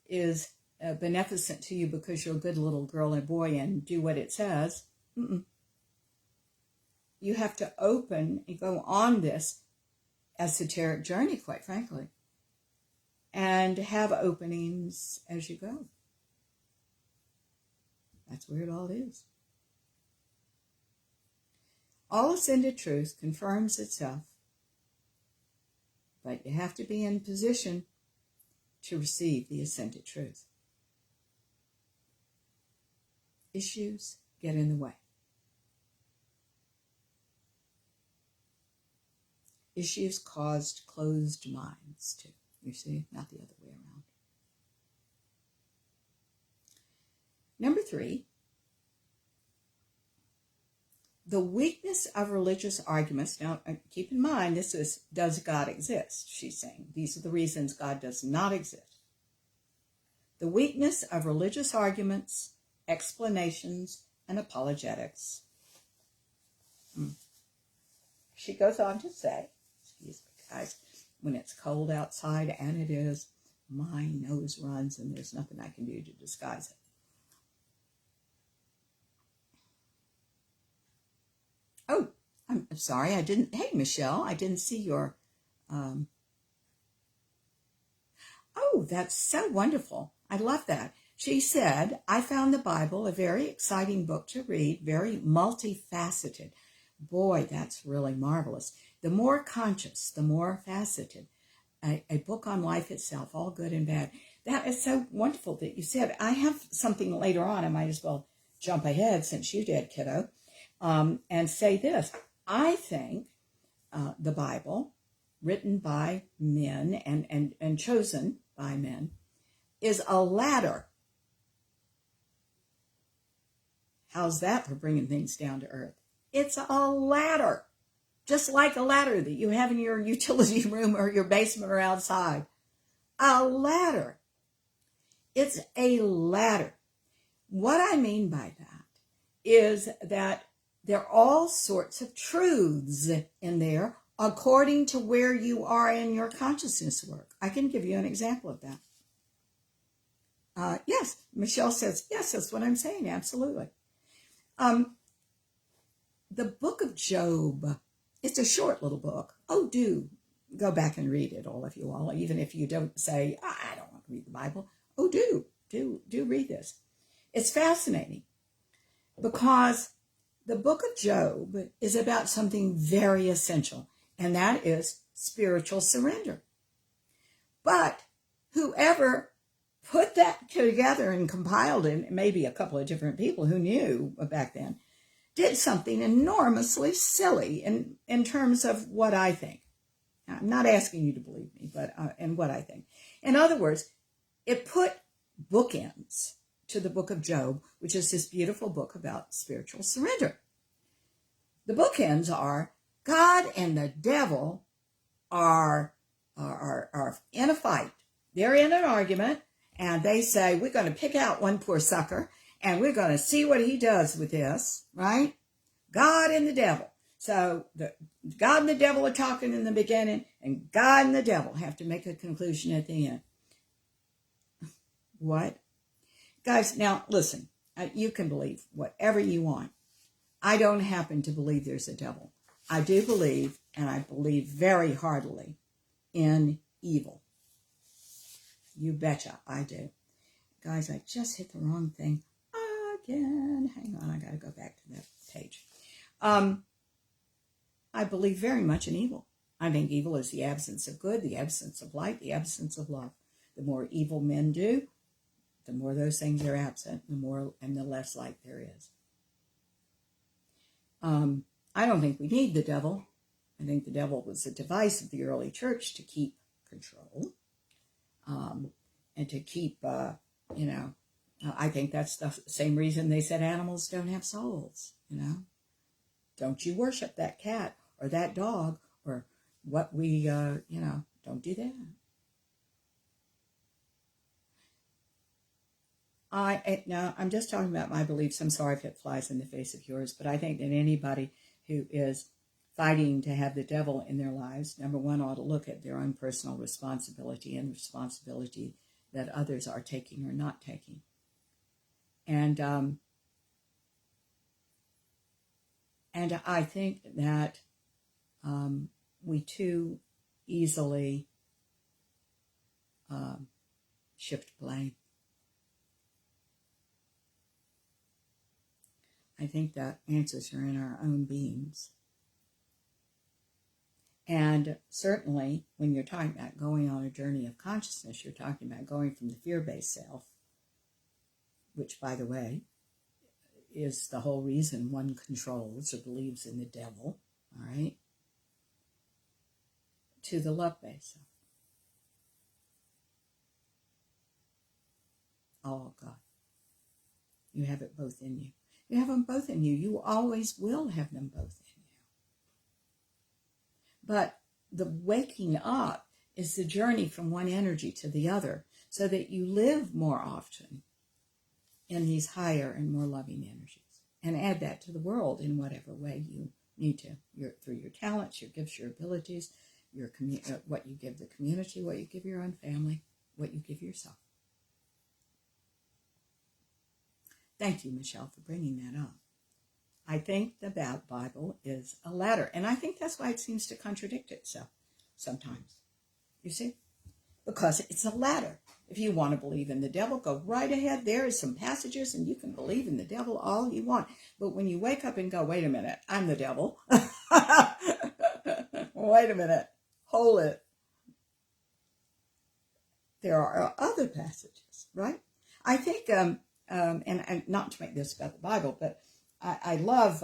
is beneficent to you because you're a good little girl and boy and do what it says. Mm-mm. You have to open and go on this esoteric journey, quite frankly, and have openings as you go. That's where it all is. All ascended truth confirms itself but you have to be in position to receive the ascended truth. Issues get in the way. Issues caused closed minds too. You see, not the other way around. Number 3, the weakness of religious arguments. Now, keep in mind, this is, does God exist? She's saying these are the reasons God does not exist. The weakness of religious arguments, explanations, and apologetics. She goes on to say, excuse me guys, when it's cold outside, and it is, my nose runs and there's nothing I can do to disguise it. Oh, I'm sorry, I didn't, hey Michelle, I didn't see your, oh, that's so wonderful. I love that. She said, I found the Bible a very exciting book to read, very multifaceted. Boy, that's really marvelous. The more conscious, the more faceted. A book on life itself, all good and bad. That is so wonderful that you said. I have something later on. I might as well jump ahead since you did, kiddo, and say this. I think the Bible, written by men and chosen by men, is a ladder. How's that for bringing things down to earth? It's a ladder, just like a ladder that you have in your utility room or your basement or outside. A ladder. It's a ladder. What I mean by that is that there are all sorts of truths in there according to where you are in your consciousness work. I can give you an example of that. Yes, Michelle says, yes, that's what I'm saying, absolutely. The book of Job, it's a short little book. Oh, do go back and read it, all of you all, even if you don't say, I don't want to read the Bible. Oh, do read this. It's fascinating because the book of Job is about something very essential, and that is spiritual surrender. But whoever put that together and compiled it, maybe a couple of different people who knew back then, did something enormously silly in terms of what I think. Now, I'm not asking you to believe me, but in what I think. In other words, it put bookends to the book of Job, which is this beautiful book about spiritual surrender. The bookends are God and the devil are in a fight. They're in an argument, and they say, we're going to pick out one poor sucker, and we're going to see what he does with this, right? God and the devil. So God and the devil are talking in the beginning, and God and the devil have to make a conclusion at the end. What? Guys, now listen, you can believe whatever you want. I don't happen to believe there's a devil. I do believe, and I believe very heartily, in evil. You betcha I do. Guys, I just hit the wrong thing again. Hang on, I got to go back to that page. I believe very much in evil. I think evil is the absence of good, the absence of light, the absence of love. The more evil men do, the more those things are absent, the more and the less light there is. I don't think we need the devil. I think the devil was a device of the early church to keep control, and to keep, I think that's the same reason they said animals don't have souls, Don't you worship that cat or that dog or what we, don't do that. Now, I'm just talking about my beliefs. I'm sorry if it flies in the face of yours, but I think that anybody who is fighting to have the devil in their lives, number one, ought to look at their own personal responsibility and responsibility that others are taking or not taking. And I think that we too easily shift blame. I think that answers are in our own beings. And certainly, when you're talking about going on a journey of consciousness, you're talking about going from the fear-based self, which, by the way, is the whole reason one controls or believes in the devil, all right, to the love-based self. Oh, God. You have it both in you. You have them both in you. You always will have them both in you. But the waking up is the journey from one energy to the other, so that you live more often in these higher and more loving energies, and add that to the world in whatever way you need to, through your talents, your gifts, your abilities, what you give the community, what you give your own family, what you give yourself. Thank you, Michelle, for bringing that up. I think the Bible is a ladder, and I think that's why it seems to contradict itself sometimes. You see? Because it's a ladder. If you want to believe in the devil, go right ahead. There is some passages, and you can believe in the devil all you want. But when you wake up and go, wait a minute, I'm the devil. Wait a minute. Hold it. There are other passages, right? I think, and not to make this about the Bible, but I love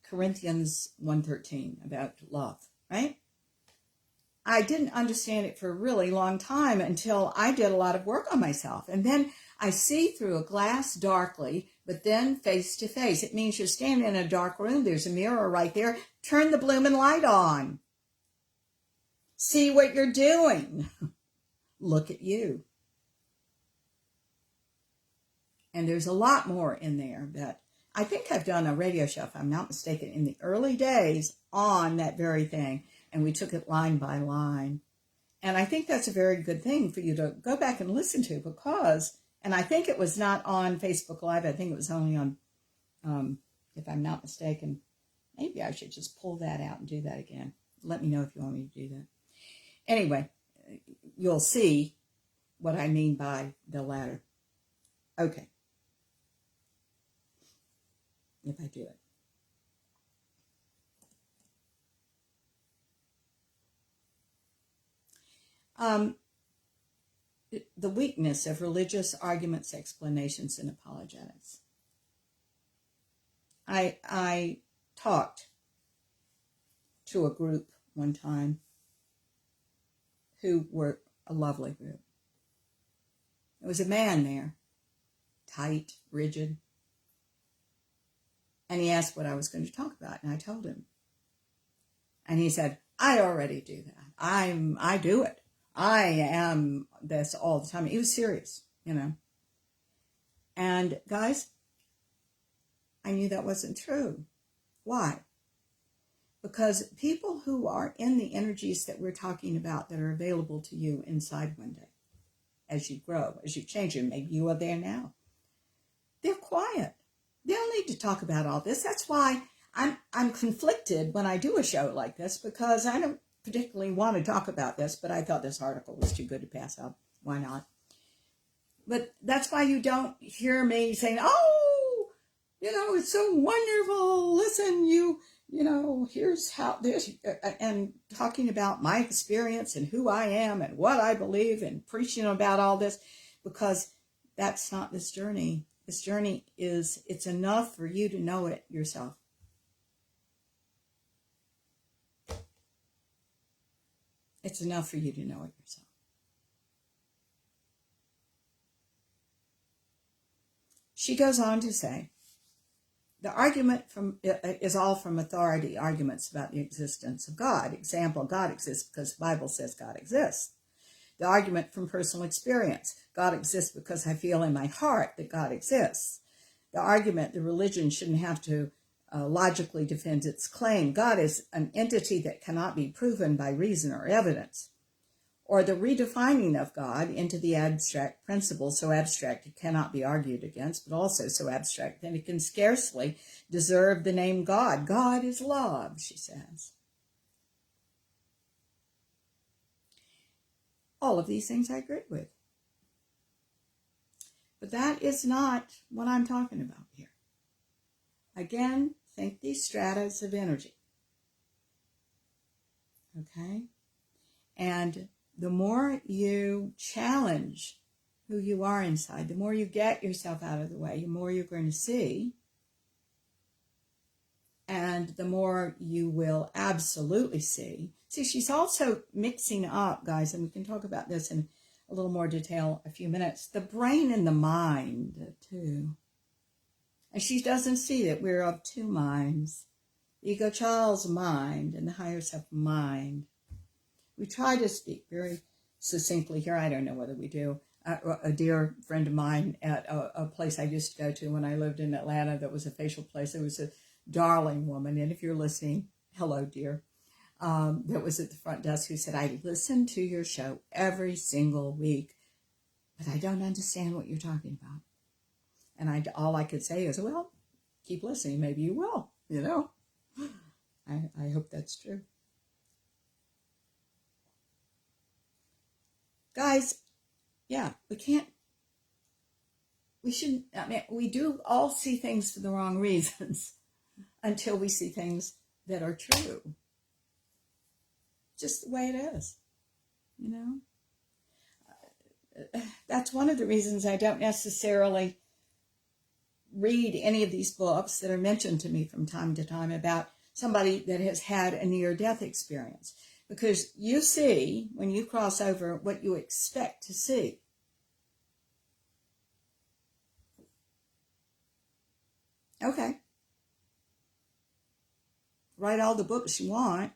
Corinthians 1:13 about love, right? I didn't understand it for a really long time until I did a lot of work on myself. And then I see through a glass darkly, but then face to face. It means you're standing in a dark room. There's a mirror right there. Turn the blooming light on. See what you're doing. Look at you. And there's a lot more in there that I think I've done a radio show, if I'm not mistaken, in the early days on that very thing. And we took it line by line. And I think that's a very good thing for you to go back and listen to, because, and I think it was not on Facebook Live. I think it was only on, if I'm not mistaken, maybe I should just pull that out and do that again. Let me know if you want me to do that. Anyway, you'll see what I mean by the ladder. Okay. If I do it. The weakness of religious arguments, explanations, and apologetics. I talked to a group one time who were a lovely group. There was a man there, tight, rigid, and he asked what I was going to talk about, and I told him. And he said, I already do that. I do it. I am this all the time. He was serious, you know. And guys, I knew that wasn't true. Why? Because people who are in the energies that we're talking about that are available to you inside one day, as you grow, as you change, and maybe you are there now, they're quiet. They don't need to talk about all this. That's why I'm conflicted when I do a show like this, because I don't particularly want to talk about this, but I thought this article was too good to pass up. Why not? But that's why you don't hear me saying, oh, you know, it's so wonderful. Listen, you know, here's how this, and talking about my experience and who I am and what I believe and preaching about all this, because that's not this journey. This journey is, it's enough for you to know it yourself. It's enough for you to know it yourself. She goes on to say, the argument is all from authority arguments about the existence of God. Example, God exists because the Bible says God exists. The argument from personal experience, God exists because I feel in my heart that God exists. The argument, the religion shouldn't have to logically defend its claim. God is an entity that cannot be proven by reason or evidence. Or the redefining of God into the abstract principle, so abstract it cannot be argued against, but also so abstract that it can scarcely deserve the name God. God is love, she says. All of these things I agree with. But that is not what I'm talking about here. Again, think these stratas of energy. Okay? And the more you challenge who you are inside, the more you get yourself out of the way, the more you're going to see. And the more you will absolutely see. See, she's also mixing up, guys, and we can talk about this in a little more detail in a few minutes, the brain and the mind, too. And she doesn't see that we're of two minds. The ego child's mind and the higher self mind. We try to speak very succinctly here. I don't know whether we do. A dear friend of mine at a place I used to go to when I lived in Atlanta that was a facial place. It was a darling woman. And if you're listening, hello, dear. That was at the front desk who said, I listen to your show every single week, but I don't understand what you're talking about. And all I could say is, well, keep listening. Maybe you will, you know. I hope that's true. Guys, yeah, we shouldn't, I mean, we do all see things for the wrong reasons until we see things that are true. Just the way it is, you know. That's one of the reasons I don't necessarily read any of these books that are mentioned to me from time to time about somebody that has had a near-death experience. Because you see, when you cross over, what you expect to see. Okay. Write all the books you want.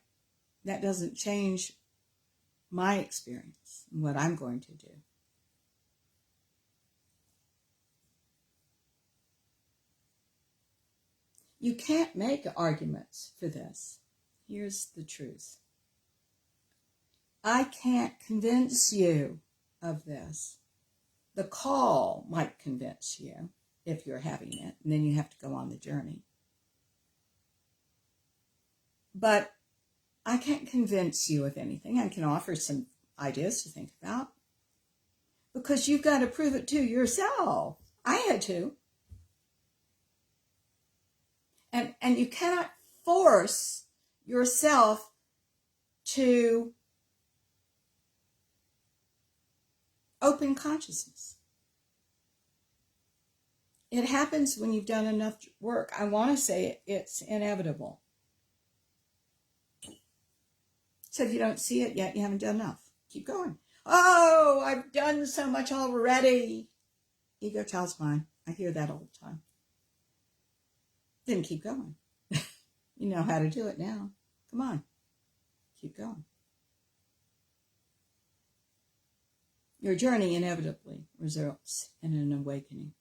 That doesn't change my experience and what I'm going to do. You can't make arguments for this. Here's the truth. I can't convince you of this. The call might convince you if you're having it, and then you have to go on the journey. But I can't convince you of anything. I can offer some ideas to think about. Because you've got to prove it to yourself. I had to. And you cannot force yourself to open consciousness. It happens when you've done enough work. I want to say it's inevitable. So if you don't see it yet, you haven't done enough. Keep going. Oh, I've done so much already. Ego child's mind. I hear that all the time. Then keep going. You know how to do it now. Come on. Keep going. Your journey inevitably results in an awakening.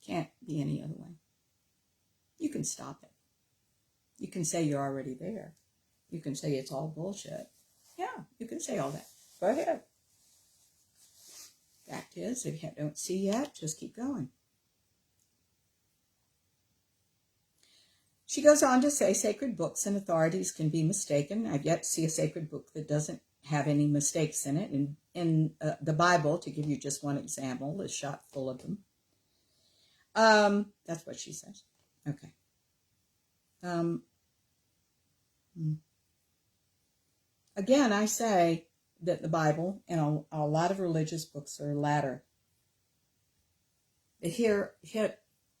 Can't be any other way. You can stop it. You can say you're already there. You can say it's all bullshit. Yeah, you can say all that. Go ahead. Fact is, if you don't see yet, just keep going. She goes on to say sacred books and authorities can be mistaken. I've yet to see a sacred book that doesn't have any mistakes in it. In the Bible, to give you just one example, is shot full of them. That's what she says. Okay. Again, I say that the Bible and a lot of religious books are latter. They hit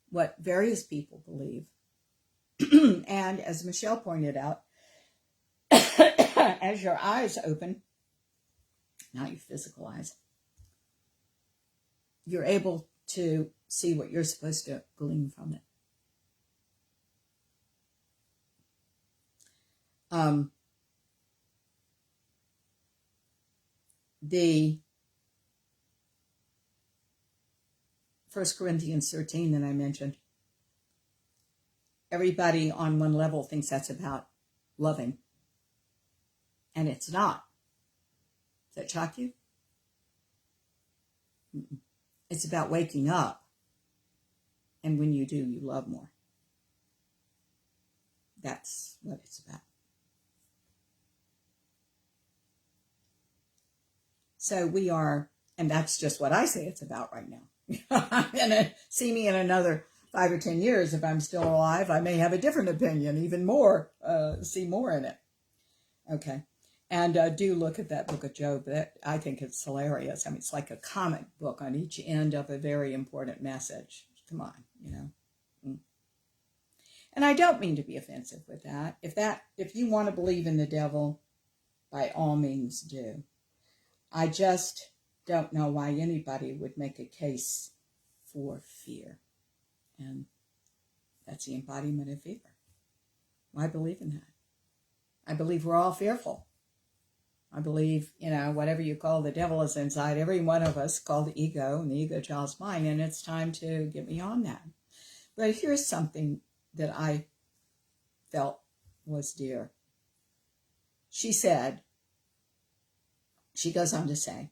what various people believe. And as Michelle pointed out, as your eyes open, not your physical eyes, you're able to see what you're supposed to glean from it. The 1 Corinthians 13 that I mentioned, everybody on one level thinks that's about loving. And it's not. Does that shock you? It's about waking up. And when you do, you love more. That's what it's about. So we are, and that's just what I say it's about right now. And see me in another 5 or 10 years, if I'm still alive, I may have a different opinion, even more, see more in it. Okay. And do look at that book of Job. That, I think it's hilarious. I mean, it's like a comic book on each end of a very important message. Come on, you know. And I don't mean to be offensive with that. If you want to believe in the devil, by all means do. I just don't know why anybody would make a case for fear. And that's the embodiment of fear. I believe in that. I believe we're all fearful. I believe, you know, whatever you call the devil is inside every one of us, called the ego, and the ego child's mine, and it's time to get beyond that. But here's something that I felt was dear. She goes on to say,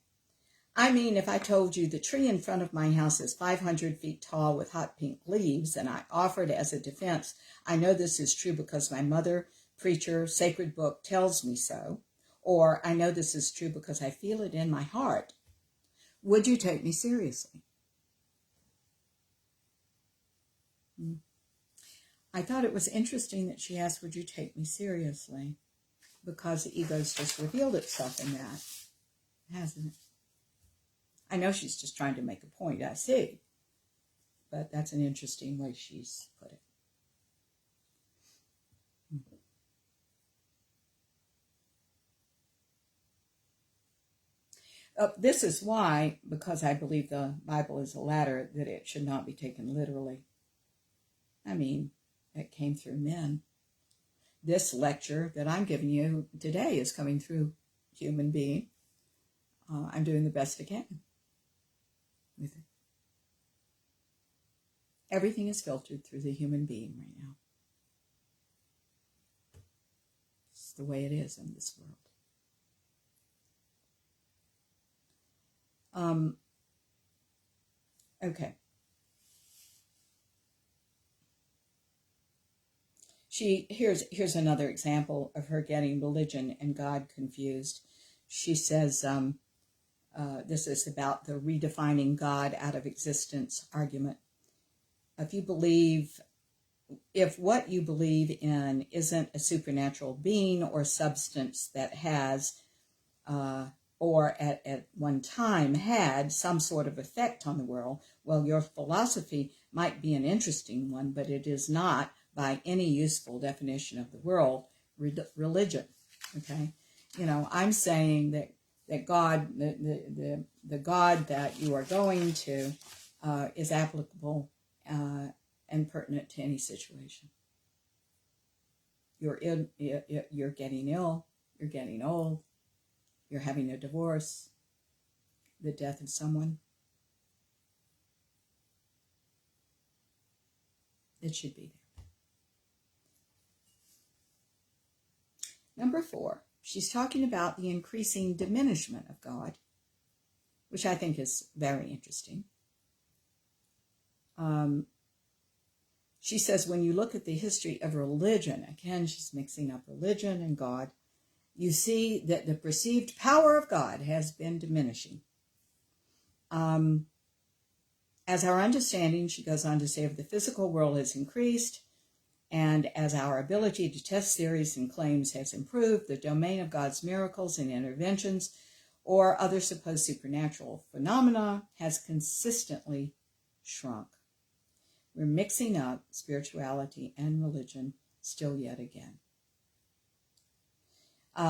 I mean, if I told you the tree in front of my house is 500 feet tall with hot pink leaves, and I offered as a defense, I know this is true because my mother, preacher, sacred book tells me so, or I know this is true because I feel it in my heart, would you take me seriously? I thought it was interesting that she asked, would you take me seriously? Because the ego's just revealed itself in that, hasn't it? I know she's just trying to make a point, I see. But that's an interesting way she's put it. This is why, because I believe the Bible is a ladder, that it should not be taken literally. I mean, it came through men. This lecture that I'm giving you today is coming through human being. I'm doing the best I can with it. Everything is filtered through the human being right now. It's the way it is in this world. Okay. Here's another example of her getting religion and God confused. She says, this is about the redefining God out of existence argument. If what you believe in isn't a supernatural being or substance that has, or at one time had some sort of effect on the world, well, your philosophy might be an interesting one, but it is not, by any useful definition of the world, religion. Okay, you know, I'm saying that God, the God that you are going to, is applicable and pertinent to any situation. You're getting ill, you're getting old, you're having a divorce, the death of someone. It should be there. Number 4, she's talking about the increasing diminishment of God, which I think is very interesting. She says when you look at the history of religion, again, she's mixing up religion and God, you see that the perceived power of God has been diminishing. As our understanding, she goes on to say, of the physical world has increased, and as our ability to test theories and claims has improved, the domain of God's miracles and interventions or other supposed supernatural phenomena has consistently shrunk. We're mixing up spirituality and religion still yet again.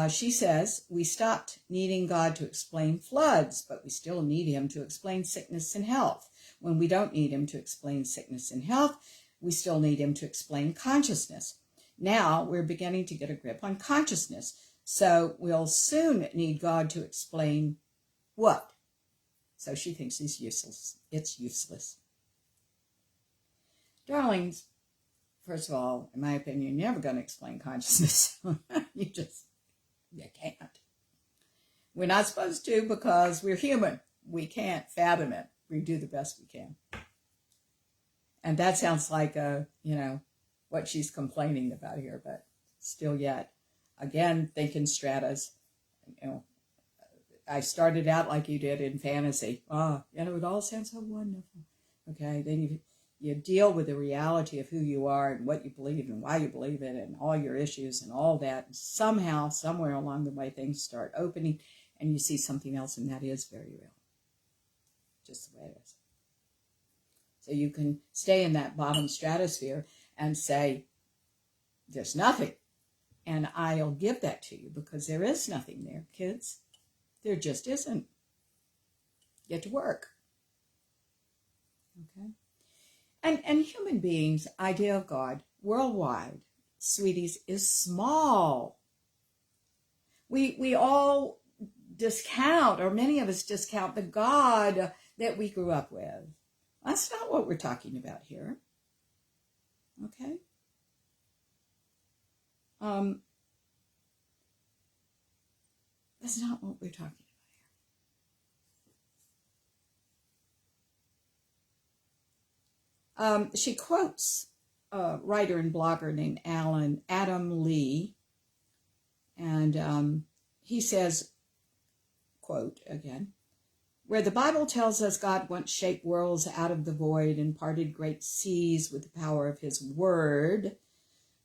She says, we stopped needing God to explain floods, but we still need him to explain sickness and health. When we don't need him to explain sickness and health, we still need him to explain consciousness. Now we're beginning to get a grip on consciousness, so we'll soon need God to explain what? So she thinks he's useless. It's useless. Darlings, first of all, in my opinion, you're never going to explain consciousness. You can't. We're not supposed to because we're human. We can't fathom it. We do the best we can. And that sounds like, what she's complaining about here, but still yet. Again, thinking stratas. I started out like you did in fantasy. It all sounds so wonderful. Okay, then You deal with the reality of who you are and what you believe and why you believe it and all your issues and all that. And somehow, somewhere along the way, things start opening and you see something else, and that is very real. Just the way it is. So you can stay in that bottom stratosphere and say, there's nothing. And I'll give that to you because there is nothing there, kids. There just isn't. Get to work. Okay? And human beings' idea of God worldwide, sweeties, is small. We all discount, or many of us discount, the God that we grew up with. That's not what we're talking about here. Okay? That's not what we're talking about. She quotes a writer and blogger named Adam Lee, and he says, quote again, where the Bible tells us God once shaped worlds out of the void and parted great seas with the power of his word,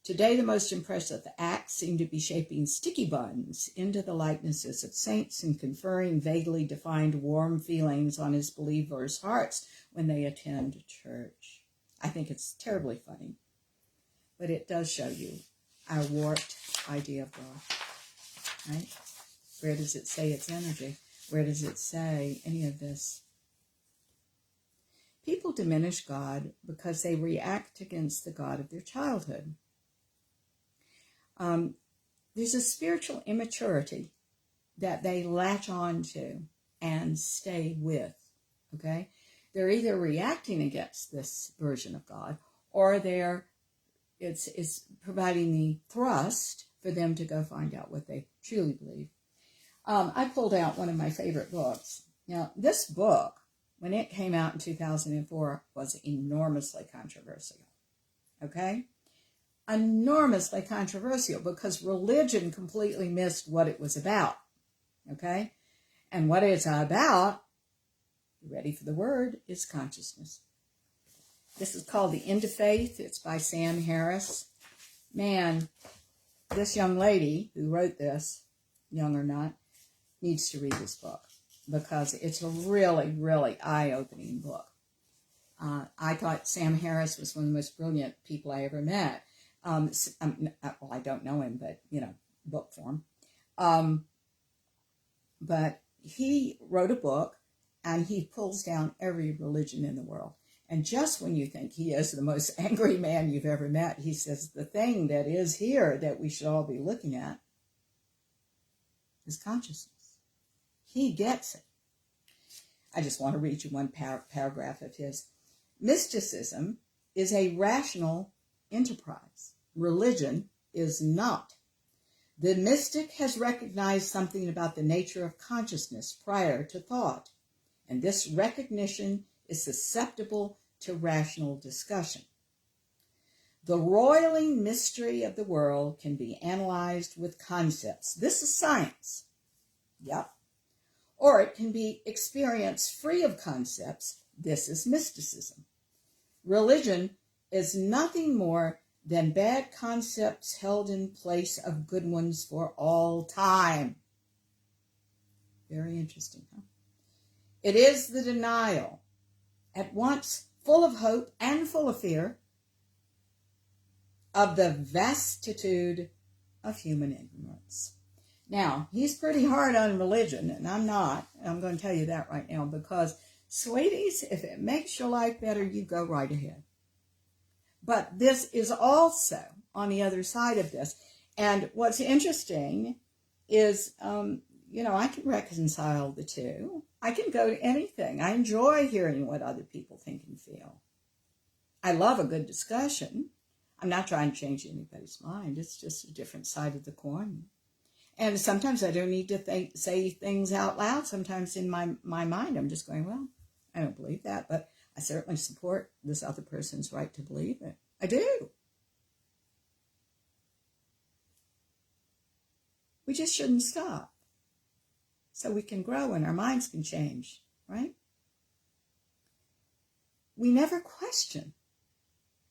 today the most impressive acts seem to be shaping sticky buns into the likenesses of saints and conferring vaguely defined warm feelings on his believers' hearts when they attend church. I think it's terribly funny, but it does show you our warped idea of God, right? Where does it say it's energy? Where does it say any of this? People diminish God because they react against the God of their childhood. There's a spiritual immaturity that they latch on to and stay with, okay? They're either reacting against this version of God, or it's providing the thrust for them to go find out what they truly believe. I pulled out one of my favorite books. Now, this book, when it came out in 2004, was enormously controversial, okay? Enormously controversial because religion completely missed what it was about, okay? And what it's about, ready for the word, is consciousness. This is called The End of Faith. It's by Sam Harris. Man, this young lady who wrote this, young or not, needs to read this book because it's a really, really eye-opening book. I thought Sam Harris was one of the most brilliant people I ever met. Well, I don't know him, but, book form. But he wrote a book, and he pulls down every religion in the world. And just when you think he is the most angry man you've ever met, he says the thing that is here that we should all be looking at is consciousness. He gets it. I just want to read you one paragraph of his. Mysticism is a rational enterprise. Religion is not. The mystic has recognized something about the nature of consciousness prior to thought, and this recognition is susceptible to rational discussion. The roiling mystery of the world can be analyzed with concepts. This is science. Yep. Or it can be experienced free of concepts. This is mysticism. Religion is nothing more than bad concepts held in place of good ones for all time. Very interesting, huh? It is the denial, at once full of hope and full of fear, of the vastitude of human ignorance. Now, he's pretty hard on religion, and I'm not. And I'm going to tell you that right now because, sweeties, if it makes your life better, you go right ahead. But this is also on the other side of this. And what's interesting is, I can reconcile the two. I can go to anything. I enjoy hearing what other people think and feel. I love a good discussion. I'm not trying to change anybody's mind. It's just a different side of the coin. And sometimes I don't need to say things out loud. Sometimes in my mind, I'm just going, well, I don't believe that, but I certainly support this other person's right to believe it. I do. We just shouldn't stop. So we can grow and our minds can change, right? We never question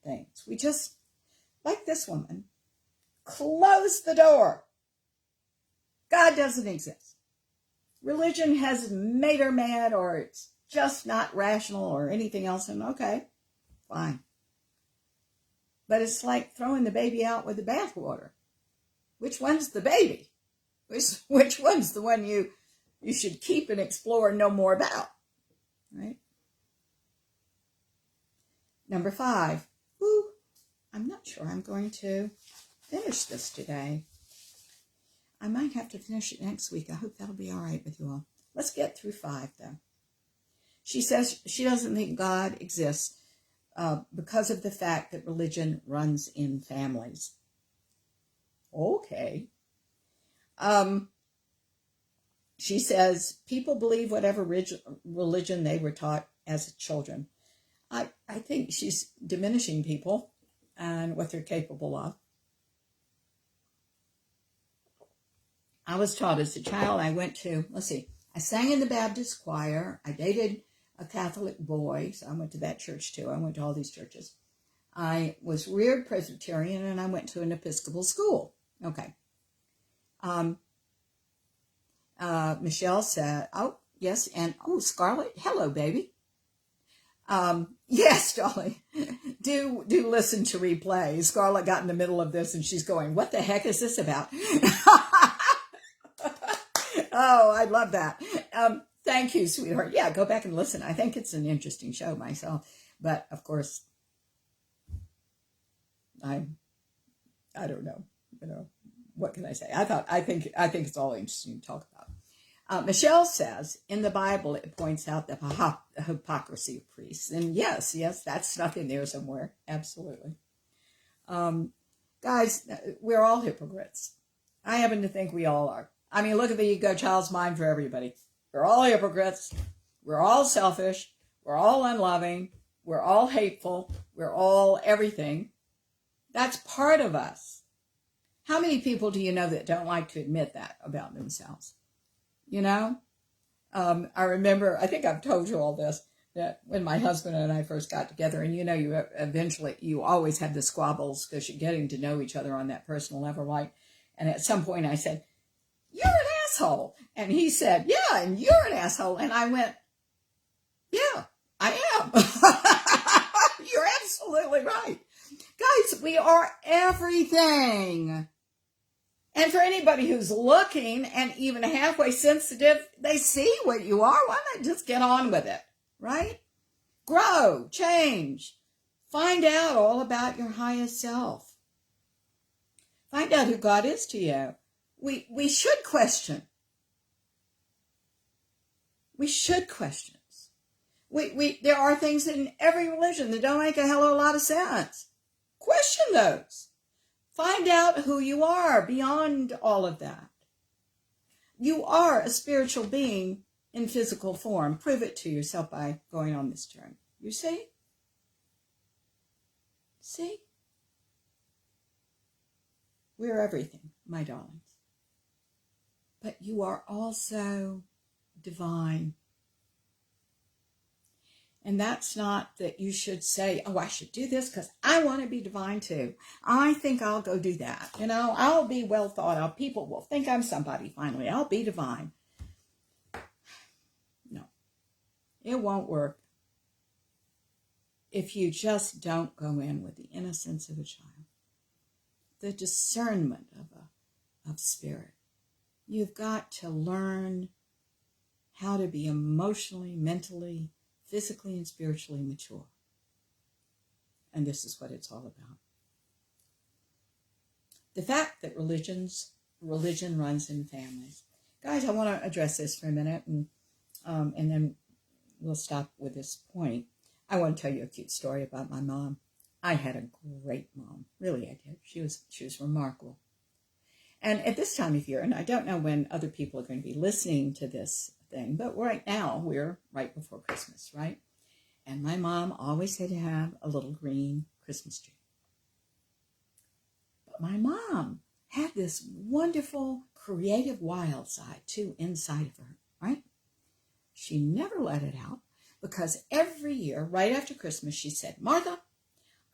things. We just, like this woman, close the door. God doesn't exist. Religion has made her mad, or it's just not rational or anything else. And okay, fine. But it's like throwing the baby out with the bathwater. Which one's the baby? Which one's the one you should keep and explore and know more about? Right? Number 5. I'm not sure I'm going to finish this today. I might have to finish it next week. I hope that'll be all right with you all. Let's get through 5, though. She says she doesn't think God exists because of the fact that religion runs in families. Okay. She says people believe whatever religion they were taught as children. I think she's diminishing people and what they're capable of. I was taught as a child, I went to, I sang in the Baptist choir. I dated a Catholic boy, so I went to that church too. I went to all these churches. I was reared Presbyterian, and I went to an Episcopal school. Okay. Michelle said, oh, yes, and, oh, Scarlett, hello, baby. Yes, Dolly, do listen to replay. Scarlett got in the middle of this, and she's going, what the heck is this about? Oh, I love that. Thank you, sweetheart. Yeah, go back and listen. I think it's an interesting show myself. But, of course, I don't know. What can I say? I think it's all interesting to talk about. Michelle says, in the Bible, it points out the hypocrisy of priests. And yes, that's stuck in there somewhere. Absolutely. Guys, we're all hypocrites. I happen to think we all are. I mean, look at the ego child's mind for everybody. We're all hypocrites. We're all selfish. We're all unloving. We're all hateful. We're all everything. That's part of us. How many people do you know that don't like to admit that about themselves? I remember, I think I've told you all this, that when my husband and I first got together, and you always have the squabbles because you're getting to know each other on that personal level, right? And at some point I said, you're an asshole. And he said, yeah, and you're an asshole. And I went, yeah, I am. You're absolutely right. Guys, we are everything. And for anybody who's looking and even halfway sensitive, they see what you are. Why not just get on with it, right? Grow, change, find out all about your highest self. Find out who God is to you. We should question. We should question. There are things in every religion that don't make a hell of a lot of sense. Question those. Find out who you are beyond all of that. You are a spiritual being in physical form. Prove it to yourself by going on this journey. You see? See? We're everything, my darlings. But you are also divine. And that's not that you should say, oh, I should do this because I want to be divine too. I think I'll go do that. I'll be well thought of. People will think I'm somebody finally. I'll be divine. No, it won't work if you just don't go in with the innocence of a child, the discernment of spirit. You've got to learn how to be emotionally, mentally, physically, and spiritually mature. And this is what it's all about. The fact that religion runs in families. Guys, I want to address this for a minute, and then we'll stop with this point. I want to tell you a cute story about my mom. I had a great mom. Really, I did. She was remarkable. And at this time of year, and I don't know when other people are going to be listening to this thing, but right now we're right before Christmas, right? And my mom always had to have a little green Christmas tree. But my mom had this wonderful creative wild side too inside of her, right? She never let it out because every year, right after Christmas, she said, Martha,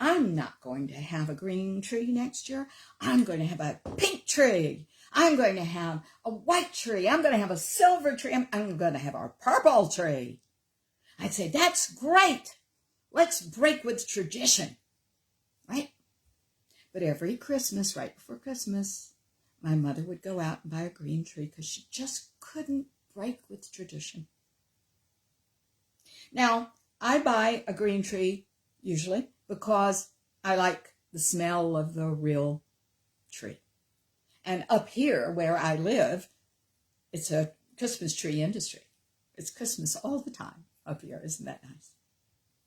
I'm not going to have a green tree next year. I'm going to have a pink tree. I'm going to have a white tree. I'm going to have a silver tree. I'm going to have a purple tree. I'd say, that's great. Let's break with tradition, right? But every Christmas, right before Christmas, my mother would go out and buy a green tree because she just couldn't break with tradition. Now, I buy a green tree usually because I like the smell of the real tree. And up here where I live, it's a Christmas tree industry. It's Christmas all the time up here. Isn't that nice?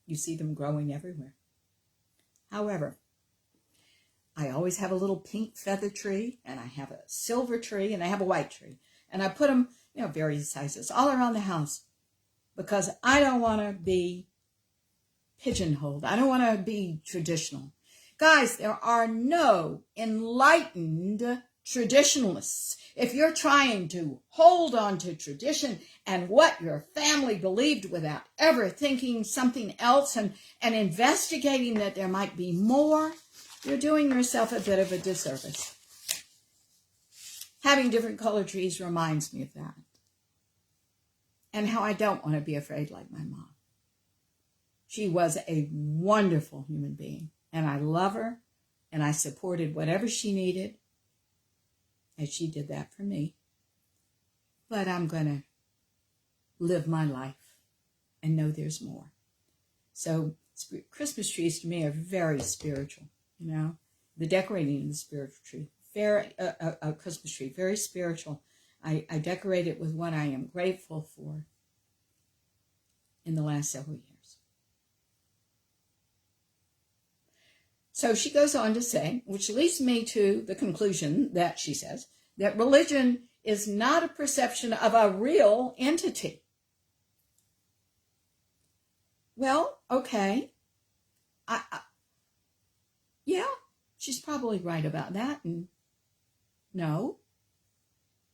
You see them growing everywhere. However, I always have a little pink feather tree, and I have a silver tree, and I have a white tree. And I put them, various sizes all around the house because I don't want to be pigeonholed. I don't want to be traditional. Guys, there are no enlightened traditionalists. If you're trying to hold on to tradition and what your family believed without ever thinking something else and investigating that there might be more, you're doing yourself a bit of a disservice. Having different color trees reminds me of that. And how I don't want to be afraid like my mom. She was a wonderful human being, and I love her, and I supported whatever she needed, and she did that for me. But I'm going to live my life and know there's more. So Christmas trees to me are very spiritual, The decorating of the spiritual tree, a Christmas tree, very spiritual. I decorate it with what I am grateful for in the last several years. So she goes on to say, which leads me to the conclusion that she says, that religion is not a perception of a real entity. Well, okay. Yeah, she's probably right about that. And no.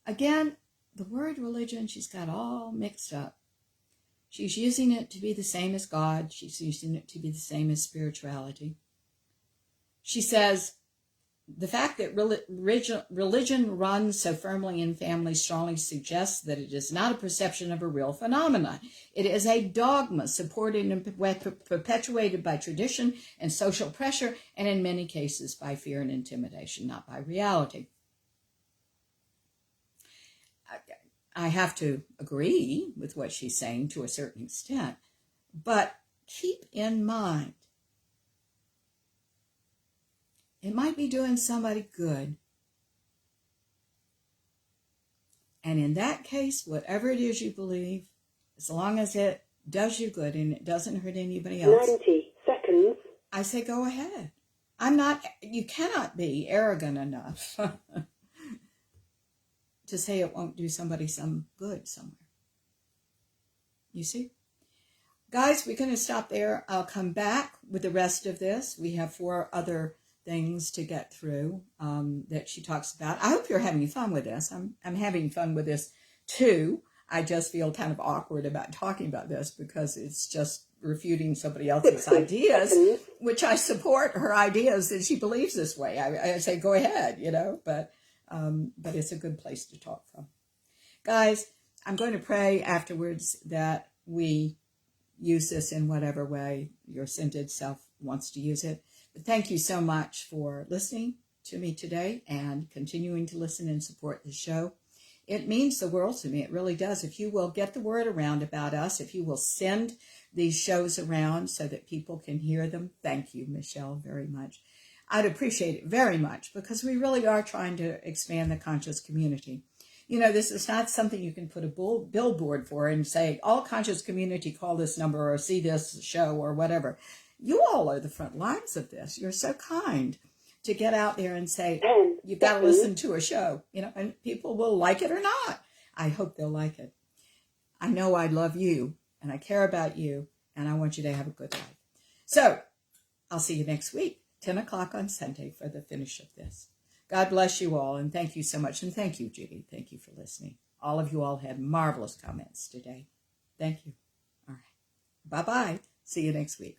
Again, the word religion, she's got all mixed up. She's using it to be the same as God. She's using it to be the same as spirituality. She says, the fact that religion runs so firmly in families strongly suggests that it is not a perception of a real phenomenon. It is a dogma supported and perpetuated by tradition and social pressure, and in many cases by fear and intimidation, not by reality. I have to agree with what she's saying to a certain extent, but keep in mind, it might be doing somebody good. And in that case, whatever it is you believe, as long as it does you good and it doesn't hurt anybody else, 90 seconds. I say go ahead. You cannot be arrogant enough to say it won't do somebody some good somewhere. You see? Guys, we're going to stop there. I'll come back with the rest of this. We have 4 other things to get through that she talks about. I hope you're having fun with this. I'm having fun with this too. I just feel kind of awkward about talking about this because it's just refuting somebody else's ideas, which I support her ideas that she believes this way. I say, go ahead, but it's a good place to talk from. Guys, I'm going to pray afterwards that we use this in whatever way your scented self wants to use it. But thank you so much for listening to me today and continuing to listen and support the show. It means the world to me. It really does. If you will get the word around about us, if you will send these shows around so that people can hear them, thank you, Michelle, very much. I'd appreciate it very much because we really are trying to expand the conscious community. This is not something you can put a billboard for and say, all conscious community, call this number or see this show or whatever. You all are the front lines of this. You're so kind to get out there and say, you've got to listen to a show, and people will like it or not. I hope they'll like it. I know I love you and I care about you and I want you to have a good life. So I'll see you next week, 10 o'clock on Sunday for the finish of this. God bless you all and thank you so much. And thank you, Judy. Thank you for listening. All of you all had marvelous comments today. Thank you. All right. Bye-bye. See you next week.